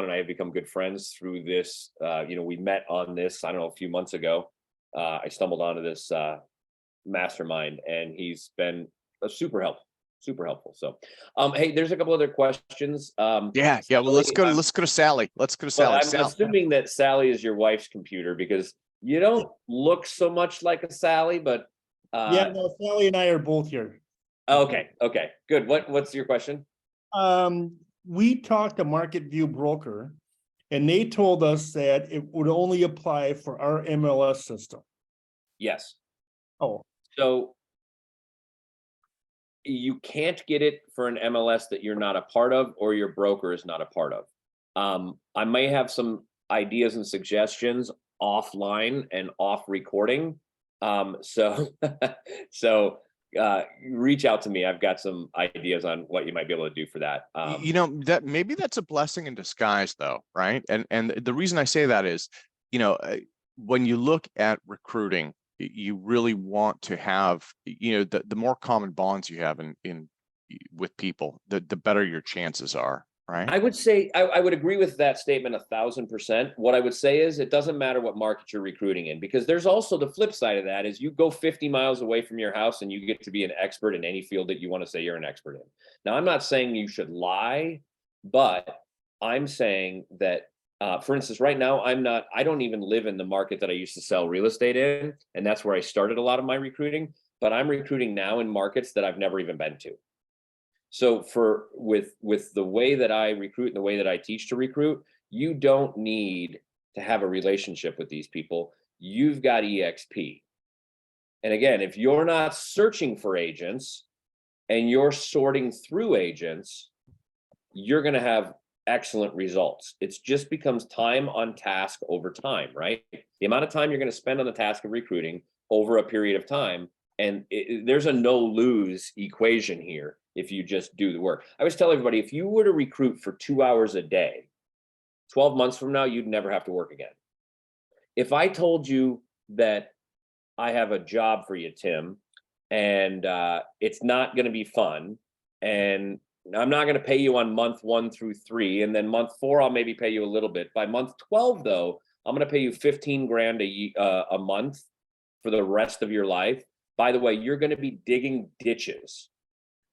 and I have become good friends through this. You know, we met on this, I don't know, a few months ago. I stumbled onto this mastermind, and he's been super helpful. So, hey, there's a couple other questions. Yeah. Well, let's go to Sally. Let's go to Sally. I'm assuming that Sally is your wife's computer, because you don't look so much like a Sally, but yeah, no, Sally and I are both here. Okay, good. What's your question? We talked to Market View Broker, and they told us that it would only apply for our MLS system. Yes. Oh, so you can't get it for an MLS that you're not a part of, or your broker is not a part of. I may have some ideas and suggestions offline and off recording. So reach out to me. I've got some ideas on what you might be able to do for that. You know, that maybe that's a blessing in disguise, though, right? And the reason I say that is, you know, when you look at recruiting, you really want to have, you know, the more common bonds you have in with people, the better your chances are, right? I would say I would agree with that statement 1,000%. What I would say is, it doesn't matter what market you're recruiting in, because there's also the flip side of that is, you go 50 miles away from your house and you get to be an expert in any field that you want to say you're an expert in. Now, I'm not saying you should lie, but I'm saying that, for instance, right now, I don't even live in the market that I used to sell real estate in. And that's where I started a lot of my recruiting, but I'm recruiting now in markets that I've never even been to. So with the way that I recruit and the way that I teach to recruit, you don't need to have a relationship with these people. You've got EXP. And again, if you're not searching for agents and you're sorting through agents, you're going to have excellent results. It just becomes time on task over time, right? The amount of time you're going to spend on the task of recruiting over a period of time. And there's a no lose equation here if you just do the work. I always tell everybody, if you were to recruit for 2 hours a day, 12 months from now, you'd never have to work again. If I told you that I have a job for you, Tim, and it's not going to be fun, and I'm not going to pay you on month 1 through 3, and then month 4, I'll maybe pay you a little bit. By month 12, though, I'm going to pay you 15 grand a month for the rest of your life. By the way, you're going to be digging ditches.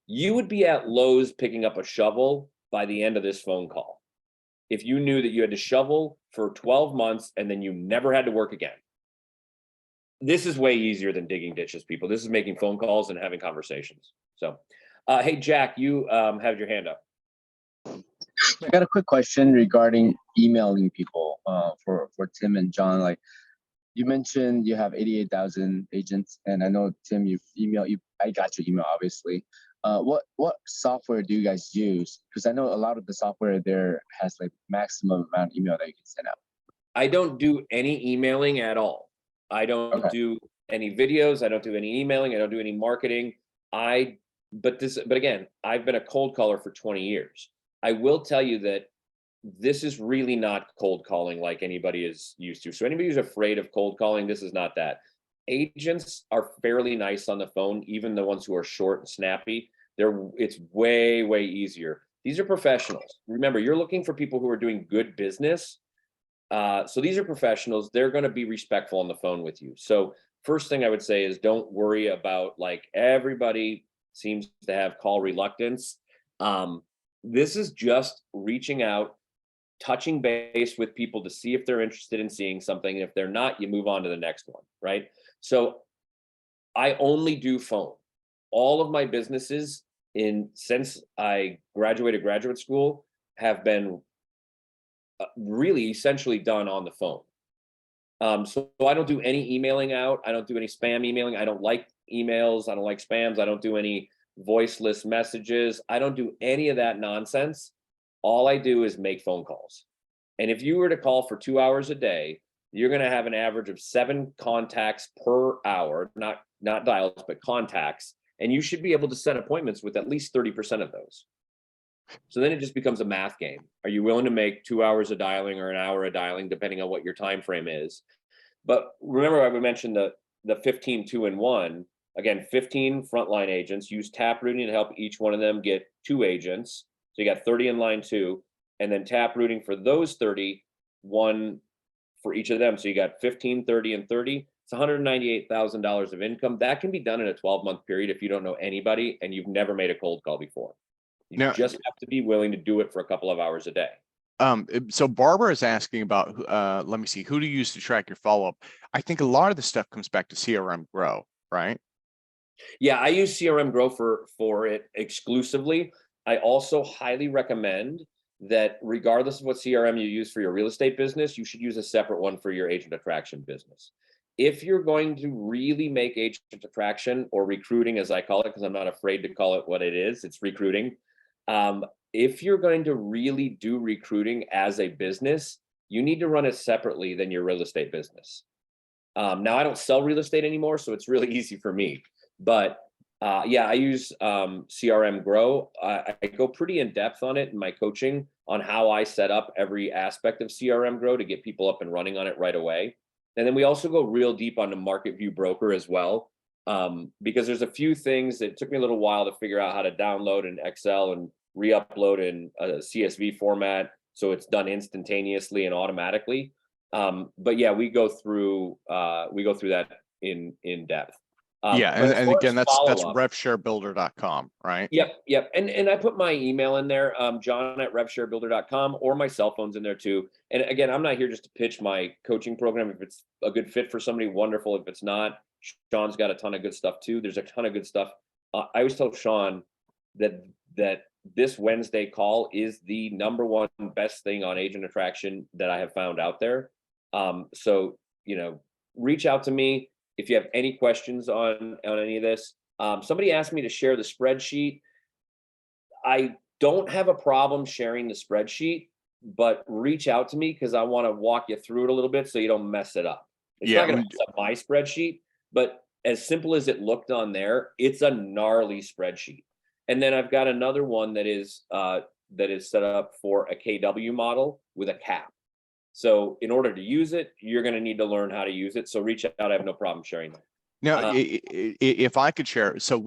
You would be at Lowe's picking up a shovel by the end of this phone call if you knew that you had to shovel for 12 months and then you never had to work again. This is way easier than digging ditches, people. This is making phone calls and having conversations. So, hey, Jack, you have your hand up. I got a quick question regarding emailing people for Tim and John. Like you mentioned, you have 88,000 agents, and I know Tim, I got your email, obviously. What software do you guys use? Because I know a lot of the software there has like maximum amount of email that you can send out. I don't do any emailing at all. I don't do any videos. I don't do any emailing. I don't do any marketing. But again, I've been a cold caller for 20 years. I will tell you that this is really not cold calling like anybody is used to. So anybody who's afraid of cold calling, this is not that. Agents are fairly nice on the phone, even the ones who are short and snappy. It's way, way easier. These are professionals. Remember, you're looking for people who are doing good business. So these are professionals. They're going to be respectful on the phone with you. So first thing I would say is don't worry about, like, everybody seems to have call reluctance. This is just reaching out, touching base with people to see if they're interested in seeing something. And if they're not, you move on to the next one, right? So I only do phone. All of my businesses since I graduated graduate school have been really essentially done on the phone. So I don't do any emailing out. I don't do any spam emailing. I don't like emails. I don't like spams. I don't do any voiceless messages. I don't do any of that nonsense. All I do is make phone calls. And if you were to call for 2 hours a day, you're going to have an average of 7 contacts per hour, not dials, but contacts. And you should be able to set appointments with at least 30% of those. So then it just becomes a math game. Are you willing to make 2 hours of dialing or an hour of dialing, depending on what your time frame is? But remember, I mentioned the 15 2-in-1. Again, 15 frontline agents. Use Taprooting to help each one of them get 2 agents. So you got 30 in line 2, and then Taprooting for those 30, 1 for each of them. So you got 15, 30, and 30. It's $198,000 of income. That can be done in a 12-month period if you don't know anybody and you've never made a cold call before. You just have to be willing to do it for a couple of hours a day. So Barbara is asking about, let me see, who do you use to track your follow-up? I think a lot of the stuff comes back to CRM Grow, right? Yeah, I use CRM Grow for it exclusively. I also highly recommend that regardless of what CRM you use for your real estate business, you should use a separate one for your agent attraction business. If you're going to really make agent attraction, or recruiting as I call it, because I'm not afraid to call it what it is, it's recruiting. If you're going to really do recruiting as a business, you need to run it separately than your real estate business. Now, I don't sell real estate anymore, so it's really easy for me. But yeah, I use CRM Grow. I go pretty in depth on it in my coaching on how I set up every aspect of CRM Grow to get people up and running on it right away. And then we also go real deep on the Market View Broker as well, because there's a few things that took me a little while to figure out how to download in Excel and re-upload in a CSV format so it's done instantaneously and automatically. But yeah, we go through that in depth. Yeah, and again, that's revsharebuilder.com, right? Yep. And I put my email in there, john@revsharebuilder.com, or my cell phone's in there too. And again, I'm not here just to pitch my coaching program. If it's a good fit for somebody, wonderful. If it's not, Sean's got a ton of good stuff too. There's a ton of good stuff. I always tell Sean that this Wednesday call is the #1 best thing on agent attraction that I have found out there. So, reach out to me if you have any questions on any of this. Somebody asked me to share the spreadsheet. I don't have a problem sharing the spreadsheet, but reach out to me because I want to walk you through it a little bit so you don't mess it up. It's not going to mess up my spreadsheet, But as simple as it looked on there, it's a gnarly spreadsheet. And then I've got another one that is set up for a KW model with a cap. So in order to use it, you're going to need to learn how to use it. So reach out. I have no problem sharing that. Now, if I could share, so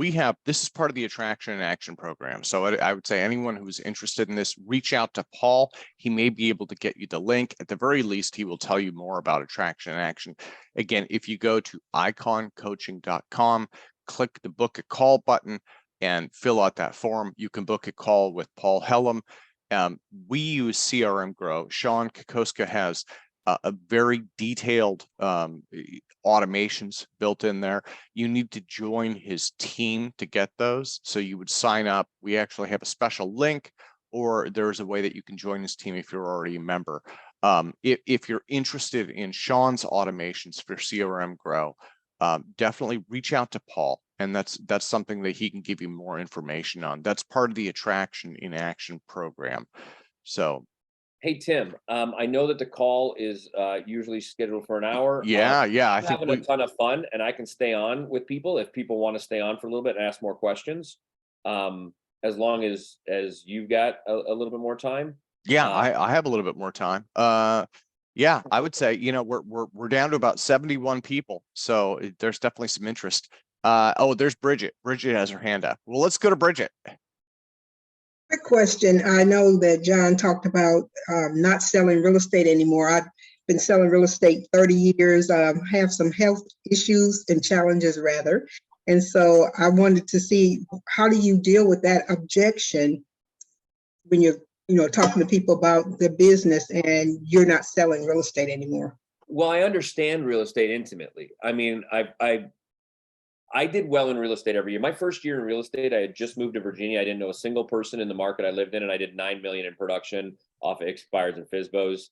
this is part of the Attraction and Action program. So I would say anyone who's interested in this, reach out to Paul. He may be able to get you the link. At the very least, he will tell you more about Attraction and Action. Again, if you go to iconcoaching.com, click the book a call button and fill out that form, you can book a call with Paul Hellam. We use CRM Grow. Sean Kokoska has a very detailed automations built in there. You need to join his team to get those. So you would sign up. We actually have a special link, or there's a way that you can join his team if you're already a member. If you're interested in Sean's automations for CRM Grow, definitely reach out to Paul. And that's something that he can give you more information on. That's part of the Attraction in Action program. So, hey, Tim, I know that the call is usually scheduled for an hour. Yeah. I think having a ton of fun, and I can stay on with people if people want to stay on for a little bit and ask more questions. As long as you've got a little bit more time. Yeah, I have a little bit more time. Yeah, I would say, we're down to about 71 people. So there's definitely some interest. Oh, there's Bridget. Bridget has her hand up. Well, let's go to Bridget. Quick question. I know that John talked about not selling real estate anymore. I've been selling real estate 30 years. Have some health issues and challenges rather. And so I wanted to see, how do you deal with that objection when you're talking to people about the business and you're not selling real estate anymore? Well, I understand real estate intimately. I mean, I did well in real estate every year. My first year in real estate, I had just moved to Virginia. I didn't know a single person in the market I lived in, and I did 9 million in production off of expireds and FSBOs.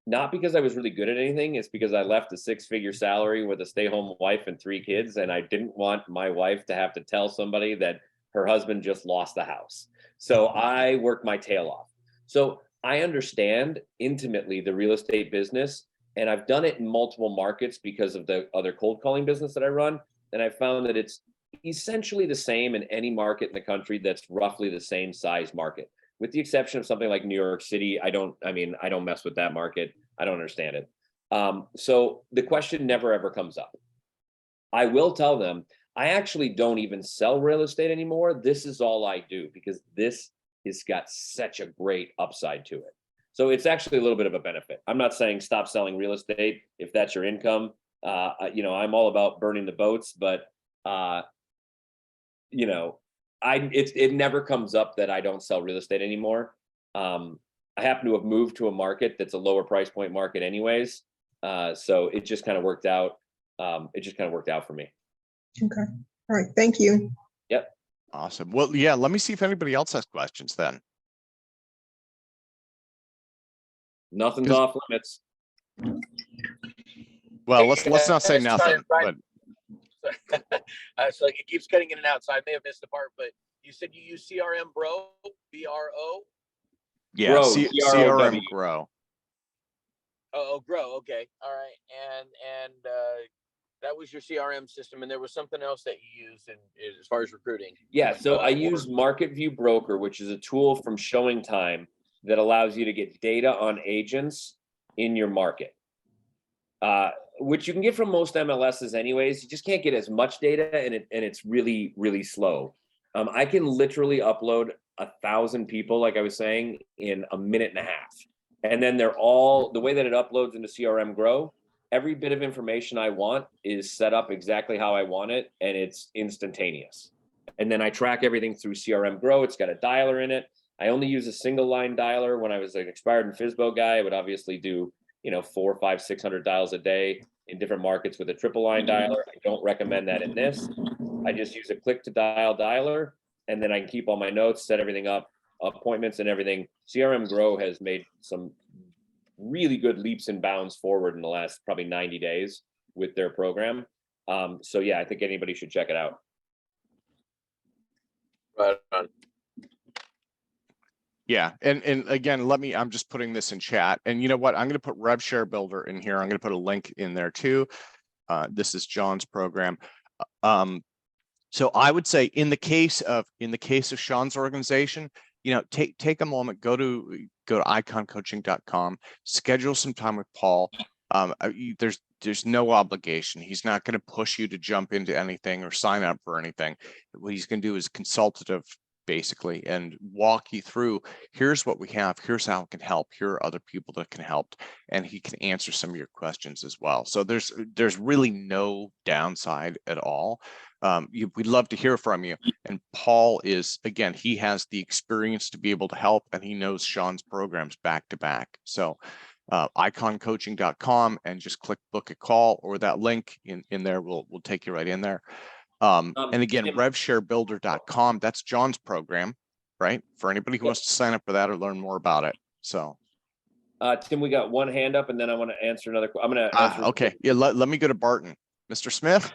Not because I was really good at anything. It's because I left a 6-figure salary with a stay-home wife and 3 kids, and I didn't want my wife to have to tell somebody that her husband just lost the house. So I worked my tail off. So I understand intimately the real estate business, and I've done it in multiple markets because of the other cold calling business that I run. And I found that it's essentially the same in any market in the country that's roughly the same size market, with the exception of something like New York City. I don't mess with that market. I don't understand it. So the question never ever comes up. I will tell them, I actually don't even sell real estate anymore. This is all I do because this has got such a great upside to it. So it's actually a little bit of a benefit. I'm not saying stop selling real estate if that's your income. I'm all about burning the boats, but it never comes up that I don't sell real estate anymore. I happen to have moved to a market that's a lower price point market anyways. So it just kind of worked out. It just kind of worked out for me. Okay. All right. Thank you. Yep. Awesome. Well, yeah, let me see if anybody else has questions then. Nothing's off limits. Well, let's not say nothing. But so it keeps cutting in and out, so I may have missed the part. But you said you use CRM Bro, BRO. Yeah, Grow, CRM Grow. Oh, Grow. Okay, all right. And that was your CRM system, and there was something else that you used as far as recruiting. Yeah, so I use Market View Broker, which is a tool from Showing Time that allows you to get data on agents in your market. Which you can get from most MLSs anyways. You just can't get as much data, and it's really, really slow. I can literally upload 1,000 people, like I was saying, in a minute and a half. And then they're all, the way that it uploads into CRM Grow, every bit of information I want is set up exactly how I want it, and it's instantaneous. And then I track everything through CRM Grow. It's got a dialer in it. I only use a single line dialer. When I was an expired and FSBO guy, I would obviously do 400, 500, 600 dials a day in different markets with a triple line dialer. I don't recommend that in this. I just use a click to dial dialer, and then I can keep all my notes, set everything up, appointments and everything. CRM Grow has made some really good leaps and bounds forward in the last probably 90 days with their program. So yeah, I think anybody should check it out. Right on. Yeah, and again, I'm just putting this in chat, and you know what? I'm going to put Rev Share Builder in here. I'm going to put a link in there too. This is John's program. So I would say in the case of Sean's organization, take a moment, go to iconcoaching.com, schedule some time with Paul. There's no obligation. He's not going to push you to jump into anything or sign up for anything. What he's going to do is consultative, basically, and walk you through, here's what we have, here's how it can help, here are other people that can help, and he can answer some of your questions as well. So there's really no downside at all. We'd love to hear from you. And Paul is, again, he has the experience to be able to help, and he knows Sean's programs back to back. So iconcoaching.com, and just click book a call, or that link in there will take you right in there. And again, revsharebuilder.com, that's John's program, right? For anybody who wants to sign up for that or learn more about it. So Tim, we got one hand up, and then I want to answer another. I'm going to answer. Okay. Yeah, let me go to Barton. Mr. Smith.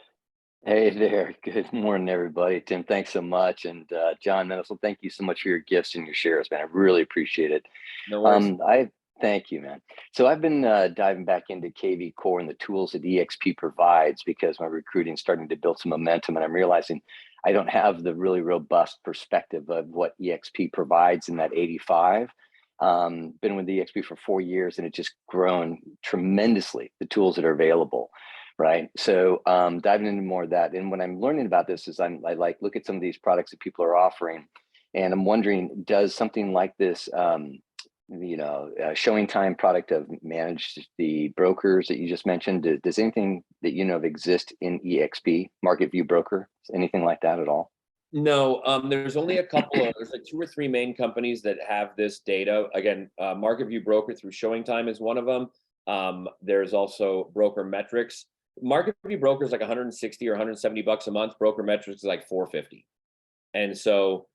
Hey there. Good morning, everybody. Tim, thanks so much. And John Mendelsohn, thank you so much for your gifts and your shares, man. I really appreciate it. No worries. Thank you, man. So I've been diving back into KV Core and the tools that EXP provides, because my recruiting is starting to build some momentum, and I'm realizing I don't have the really robust perspective of what EXP provides in that 85. Been with EXP for 4 years, and it's just grown tremendously, the tools that are available. Right. So diving into more of that. And when I'm learning about this is I look at some of these products that people are offering, and I'm wondering, does something like this, showing time product of manage the brokers that you just mentioned, does anything that of exist in EXP, Market View Broker, anything like that at all? No, there's only a couple of, there's like 2 or 3 main companies that have this data. Again, Market View Broker through Showing Time is one of them. There's also Broker Metrics. Market View Broker is like 160 or 170 bucks a month. Broker Metrics is like 450. And so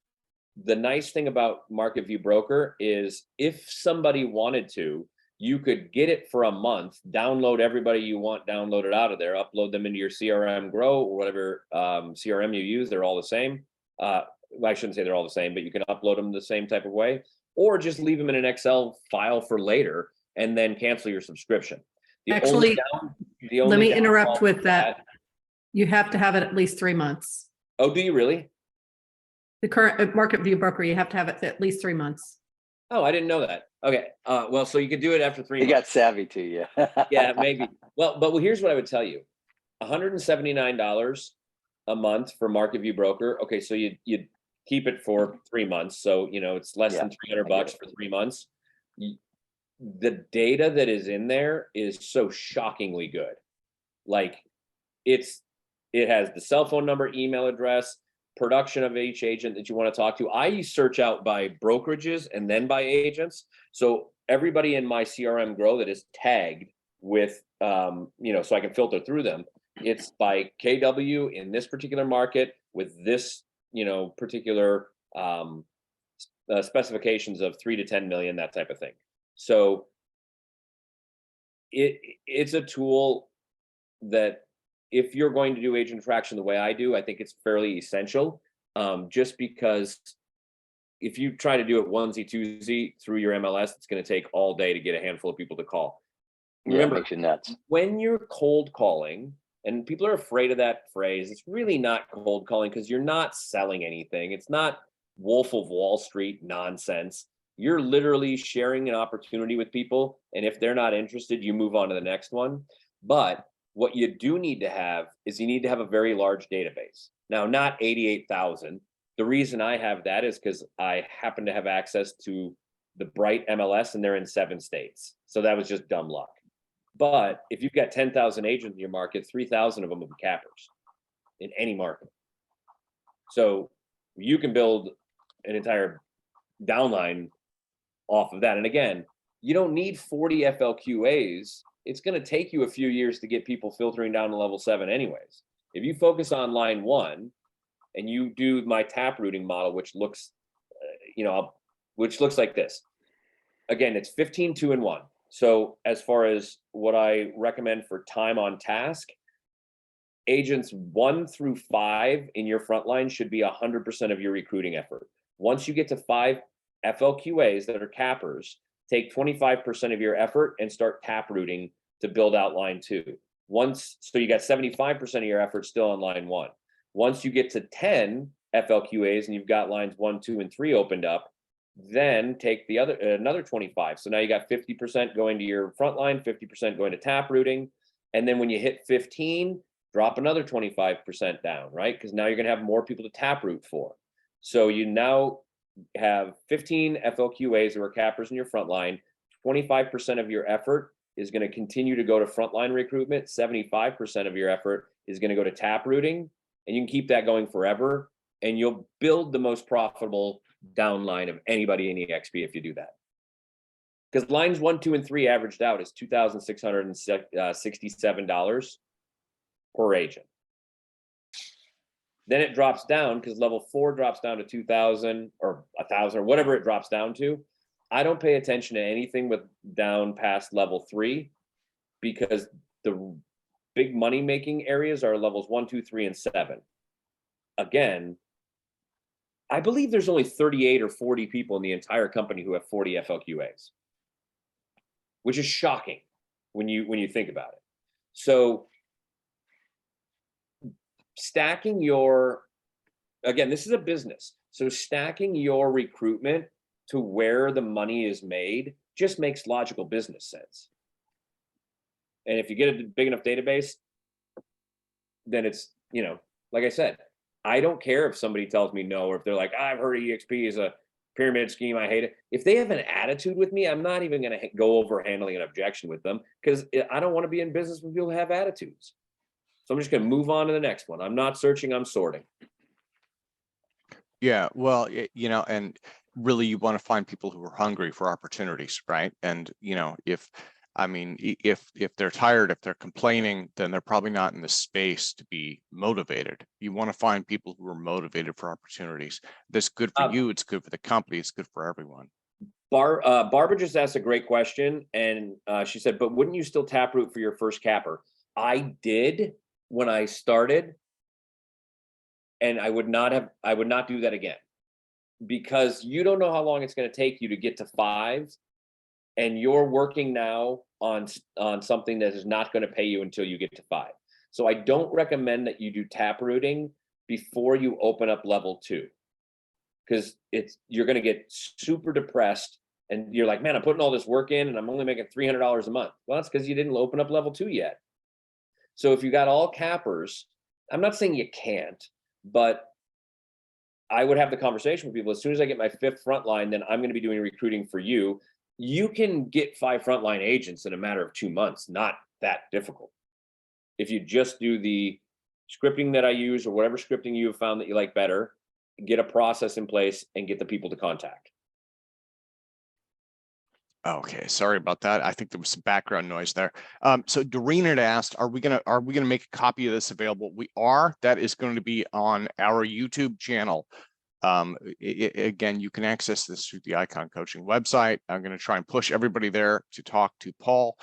the nice thing about Market View Broker is if somebody wanted to, you could get it for a month, download everybody you want downloaded out of there, upload them into your CRM Grow or whatever CRM you use. They're all the same. I shouldn't say they're all the same, but you can upload them the same type of way, or just leave them in an Excel file for later and then cancel your subscription. Actually, let me interrupt with that. You have to have it at least 3 months. Oh, do you really? The current Market View Broker, you have to have it at least 3 months. Oh, I didn't know that. Okay. Well, so you could do it after 3 months. He got savvy to you. Yeah, maybe. Well, here's what I would tell you. $179 a month for Market View Broker. Okay, so you keep it for 3 months. So, it's less than 300 bucks for 3 months. The data that is in there is so shockingly good. Like it has the cell phone number, email address, production of each agent that you want to talk to. I search out by brokerages and then by agents. So everybody in my CRM Grow that is tagged with, so I can filter through them. It's by KW in this particular market with this, particular specifications of 3 to 10 million, that type of thing. So it's a tool that if you're going to do agent attraction the way I do, I think it's fairly essential, just because if you try to do it onesie twosie through your MLS, it's going to take all day to get a handful of people to call. Remember, it makes you nuts. When you're cold calling, and people are afraid of that phrase, it's really not cold calling because you're not selling anything. It's not Wolf of Wall Street nonsense. You're literally sharing an opportunity with people, and if they're not interested, you move on to the next one. But what you do need to have is you need to have a very large database. Now, not 88,000. The reason I have that is because I happen to have access to the Bright MLS, and they're in 7 states. So that was just dumb luck. But if you've got 10,000 agents in your market, 3,000 of them will be cappers in any market. So you can build an entire downline off of that. And again, you don't need 40 FLQAs. It's going to take you a few years to get people filtering down to level 7 anyways. If you focus on line 1 and you do my tap routing model, which looks, which looks like this. Again, it's 15, 2, and 1. So as far as what I recommend for time on task, agents 1 through 5 in your front line should be 100% of your recruiting effort. Once you get to 5 FLQAs that are cappers, take 25% of your effort and start tap routing to build out line 2. So you got 75% of your effort still on line 1. Once you get to 10 FLQAs and you've got lines 1, 2, and 3 opened up, then take the another 25. So now you got 50% going to your front line, 50% going to tap routing. And then when you hit 15, drop another 25% down, right? Because now you're going to have more people to tap route for. So you now have 15 FLQAs who are cappers in your front line. 25% of your effort is going to continue to go to frontline recruitment. 75% of your effort is going to go to tap routing, and you can keep that going forever. And you'll build the most profitable downline of anybody in EXP if you do that. Because lines 1, 2, and 3 averaged out is $2,667 per agent. Then it drops down because level 4 drops down to 2,000 or 1,000 or whatever it drops down to. I don't pay attention to anything with down past level 3 because the big money making areas are levels 1, 2, 3, and 7. Again, I believe there's only 38 or 40 people in the entire company who have 40 FLQAs, which is shocking when you think about it. So stacking again, this is a business. So stacking your recruitment to where the money is made just makes logical business sense. And if you get a big enough database, then it's, like I said, I don't care if somebody tells me no, or if they're like, I've heard EXP is a pyramid scheme, I hate it. If they have an attitude with me, I'm not even going to go over handling an objection with them because I don't want to be in business with people who have attitudes. So I'm just going to move on to the next one. I'm not searching, I'm sorting. Yeah, well, and really you want to find people who are hungry for opportunities, right? And, if they're tired, if they're complaining, then they're probably not in the space to be motivated. You want to find people who are motivated for opportunities. That's good for you. It's good for the company. It's good for everyone. Barbara just asked a great question. And she said, but wouldn't you still tap route for your first capper? I did when I started. And I would not do that again because you don't know how long it's going to take you to get to 5. And you're working now on something that is not going to pay you until you get to 5. So I don't recommend that you do tap routing before you open up level 2, because you're going to get super depressed and you're like, man, I'm putting all this work in and I'm only making $300 a month. Well, that's because you didn't open up level 2 yet. So if you got all cappers, I'm not saying you can't, but I would have the conversation with people. As soon as I get my 5th frontline, then I'm going to be doing recruiting for you. You can get 5 frontline agents in a matter of 2 months. Not that difficult. If you just do the scripting that I use or whatever scripting you have found that you like better, get a process in place and get the people to contact. Okay, sorry about that. I think there was some background noise there. So Doreen had asked, are we gonna make a copy of this available? We are. That is going to be on our YouTube channel. Again, you can access this through the Icon Coaching website. I'm going to try and push everybody there to talk to Paul,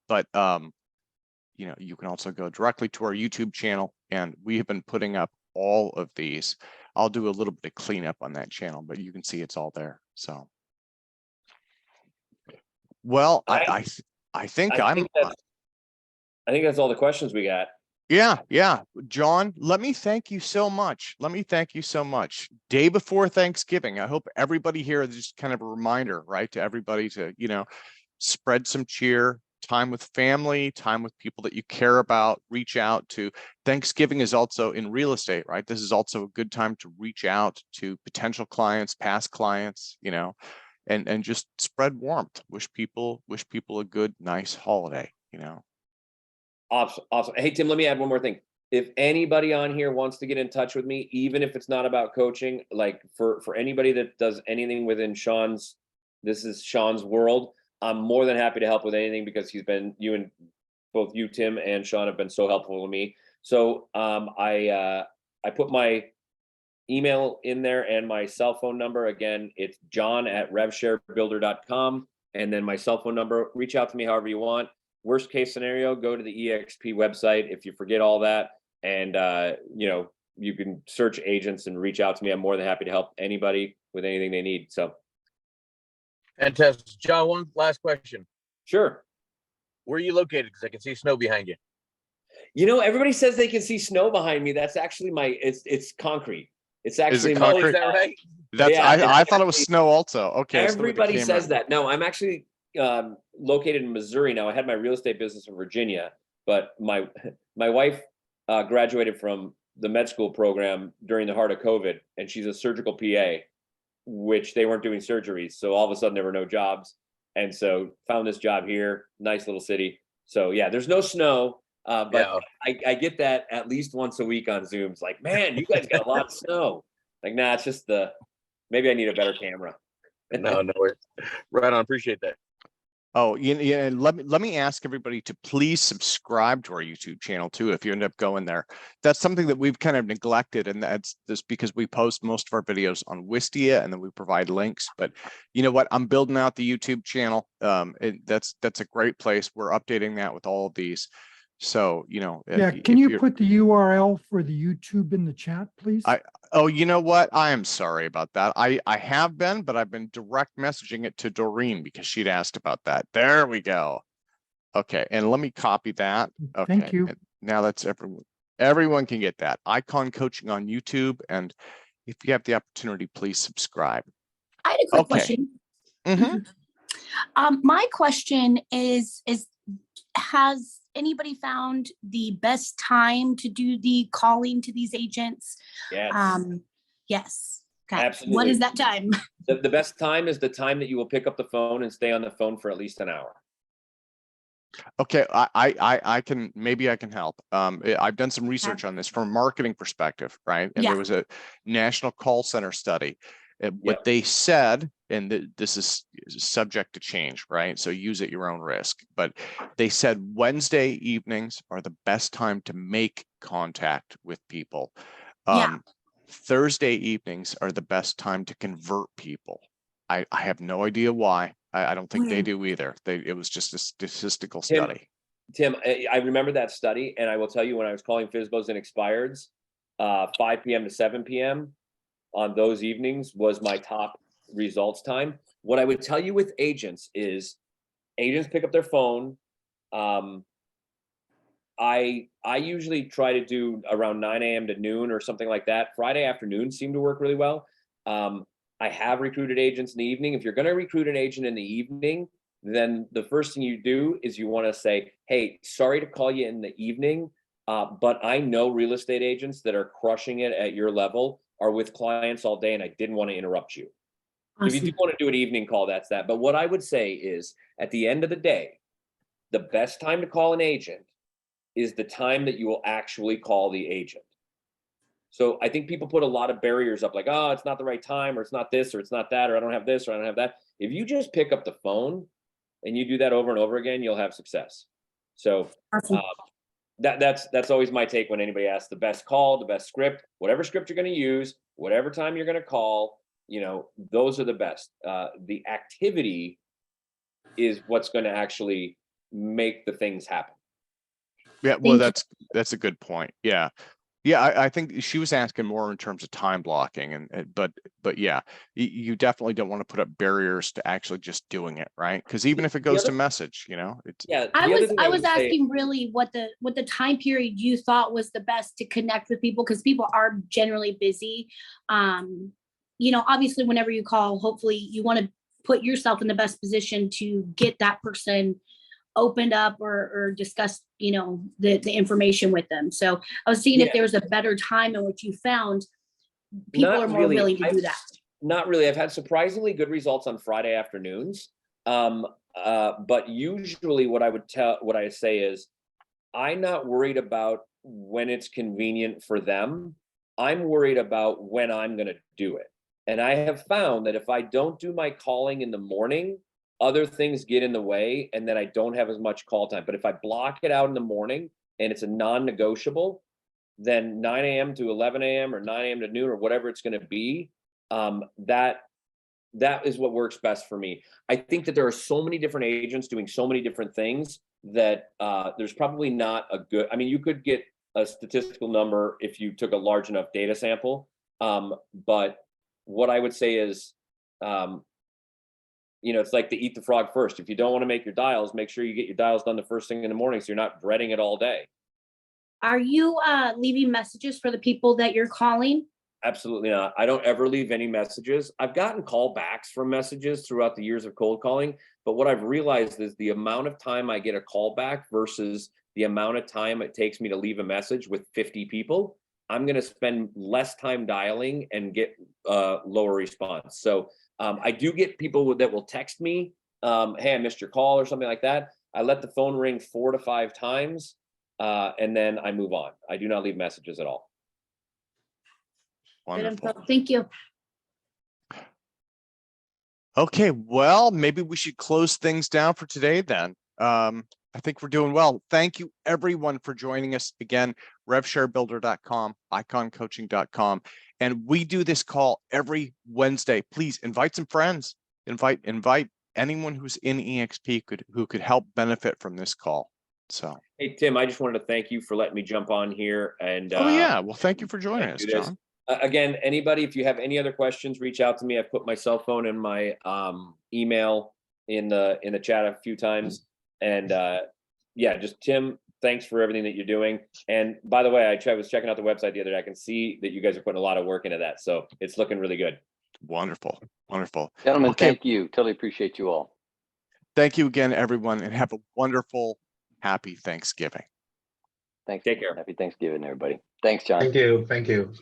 but you can also go directly to our YouTube channel, and we have been putting up all of these. I'll do a little bit of cleanup on that channel, but you can see it's all there. So. Well, I think that's all the questions we got. Yeah. John, let me thank you so much. Day before Thanksgiving, I hope everybody here is just kind of a reminder, right, to everybody to, spread some cheer, time with family, time with people that you care about, reach out to. Thanksgiving is also in real estate, right? This is also a good time to reach out to potential clients, past clients, and just spread warmth. Wish people a good, nice holiday, Awesome. Hey, Tim, let me add one more thing. If anybody on here wants to get in touch with me, even if it's not about coaching, like for anybody that does anything within this is Sean's world, I'm more than happy to help with anything because both you, Tim, and Sean have been so helpful to me. So I put my email in there and my cell phone number. Again, it's john@revsharebuilder.com. And then my cell phone number, reach out to me however you want. Worst case scenario, go to the EXP website if you forget all that. And, you can search agents and reach out to me. I'm more than happy to help anybody with anything they need. So. Fantastic. John, one last question. Sure. Where are you located? Because I can see snow behind you. Everybody says they can see snow behind me. That's actually it's concrete. It's actually it my, concrete? Is that right? That's Yeah, it's I thought it was actually- snow also. Okay. so with the everybody camera- says that. No, I'm actually located in Missouri now. I had my real estate business in Virginia, but my wife graduated from the med school program during the heart of COVID, and she's a surgical PA, which they weren't doing surgeries. So all of a sudden there were no jobs. And so found this job here, nice little city. So yeah, there's no snow, but Yeah. I get that at least once a week on Zooms. Like, man, you guys got a lot of snow. Like, nah, it's just maybe I need a better camera. No, no worries. Right on. Appreciate that. Oh, yeah. Let me ask everybody to please subscribe to our YouTube channel too. If you end up going there, that's something that we've kind of neglected, and that's just because we post most of our videos on Wistia, and then we provide links. But you know what? I'm building out the YouTube channel. That's a great place. We're updating that with all of these. So Yeah, can you put the URL for the YouTube in the chat, please? Oh, you know what? I am sorry about that. I have been, but I've been direct messaging it to Doreen because she'd asked about that. There we go. Okay, and let me copy that. Okay, Thank you. and now that's everyone can get that. Icon Coaching on YouTube, and if you have the opportunity, please subscribe. I had a quick Okay. question. Mhm. My question is has anybody found the best time to do the calling to these agents? Yes. Yes. Okay. Absolutely. What is that time? The best time is the time that you will pick up the phone and stay on the phone for at least an hour. Okay, I can, maybe I can help. I've done some research on this from a marketing perspective, right? And Yeah. there was a national call center study. And what Yep. they said, and this is subject to change, right? So use at your own risk. But they said Wednesday evenings are the best time to make contact with people. Yeah. Thursday evenings are the best time to convert people. I have no idea why. I don't think they do either. It was just a statistical study. Tim, I remember that study, and I will tell you, when I was calling FSBOs and expireds, 5 p.m. to 7 p.m. on those evenings was my top results time. What I would tell you with agents is agents pick up their phone. I usually try to do around 9 a.m. to noon or something like that. Friday afternoons seem to work really well. I have recruited agents in the evening. If you're going to recruit an agent in the evening, then the first thing you do is you want to say, hey, sorry to call you in the evening, but I know real estate agents that are crushing it at your level are with clients all day, and I didn't want to interrupt you. So if you do want to do an evening call, that's that. But what I would say is, at the end of the day, the best time to call an agent is the time that you will actually call the agent. So I think people put a lot of barriers up, like, oh, it's not the right time, or it's not this, or it's not that, or I don't have this, or I don't have that. If you just pick up the phone and you do that over and over again, you'll have success. So that's always my take when anybody asks the best call, the best script, whatever script you're going to use, whatever time you're going to call, those are the best. The activity is what's going to actually make the things happen. Yeah, well, that's a good point. Yeah. I think she was asking more in terms of time blocking, but yeah, you definitely don't want to put up barriers to actually just doing it, right? Because even if it goes to message, it's I was asking really what the time period you thought was the best to connect with people, because people are generally busy. Obviously, whenever you call, hopefully you want to put yourself in the best position to get that person opened up or discuss, the information with them. So I was seeing if there was a better time in which you found people are more willing to do that. Not really. I've had surprisingly good results on Friday afternoons. But usually what I say is, I'm not worried about when it's convenient for them. I'm worried about when I'm going to do it. And I have found that if I don't do my calling in the morning, other things get in the way, and then I don't have as much call time. But if I block it out in the morning and it's a non-negotiable, then 9 a.m. to 11 a.m. or 9 a.m. to noon or whatever it's going to be, that is what works best for me. I think that there are so many different agents doing so many different things that there's probably not a good, you could get a statistical number if you took a large enough data sample. But what I would say is, it's like to eat the frog first. If you don't want to make your dials, make sure you get your dials done the first thing in the morning so you're not dreading it all day. Are you leaving messages for the people that you're calling? Absolutely not. I don't ever leave any messages. I've gotten callbacks from messages throughout the years of cold calling, but what I've realized is the amount of time I get a call back versus the amount of time it takes me to leave a message with 50 people, I'm going to spend less time dialing and get lower response. So I do get people that will text me, hey, I missed your call or something like that. I let the phone ring 4 to 5 times, and then I move on. I do not leave messages at all. Wonderful. Thank you. Okay, well, maybe we should close things down for today then. I think we're doing well. Thank you everyone for joining us again. RevShareBuilder.com, iconcoaching.com. And we do this call every Wednesday. Please invite some friends, invite anyone who's in EXP who could help benefit from this call. So, hey, Tim, I just wanted to thank you for letting me jump on here. And oh yeah, well, thank you for joining us, John. Again, anybody, if you have any other questions, reach out to me. I've put my cell phone and my email in the chat a few times. And yeah, just Tim, thanks for everything that you're doing. And by the way, I was checking out the website the other day. I can see that you guys are putting a lot of work into that. So it's looking really good. Wonderful. Wonderful. Gentlemen, Okay. thank you. Totally appreciate you all. Thank you again, everyone, and have a wonderful, happy Thanksgiving. Thanks. Take care. Happy Thanksgiving, everybody. Thanks, John. Thank you. Thank you.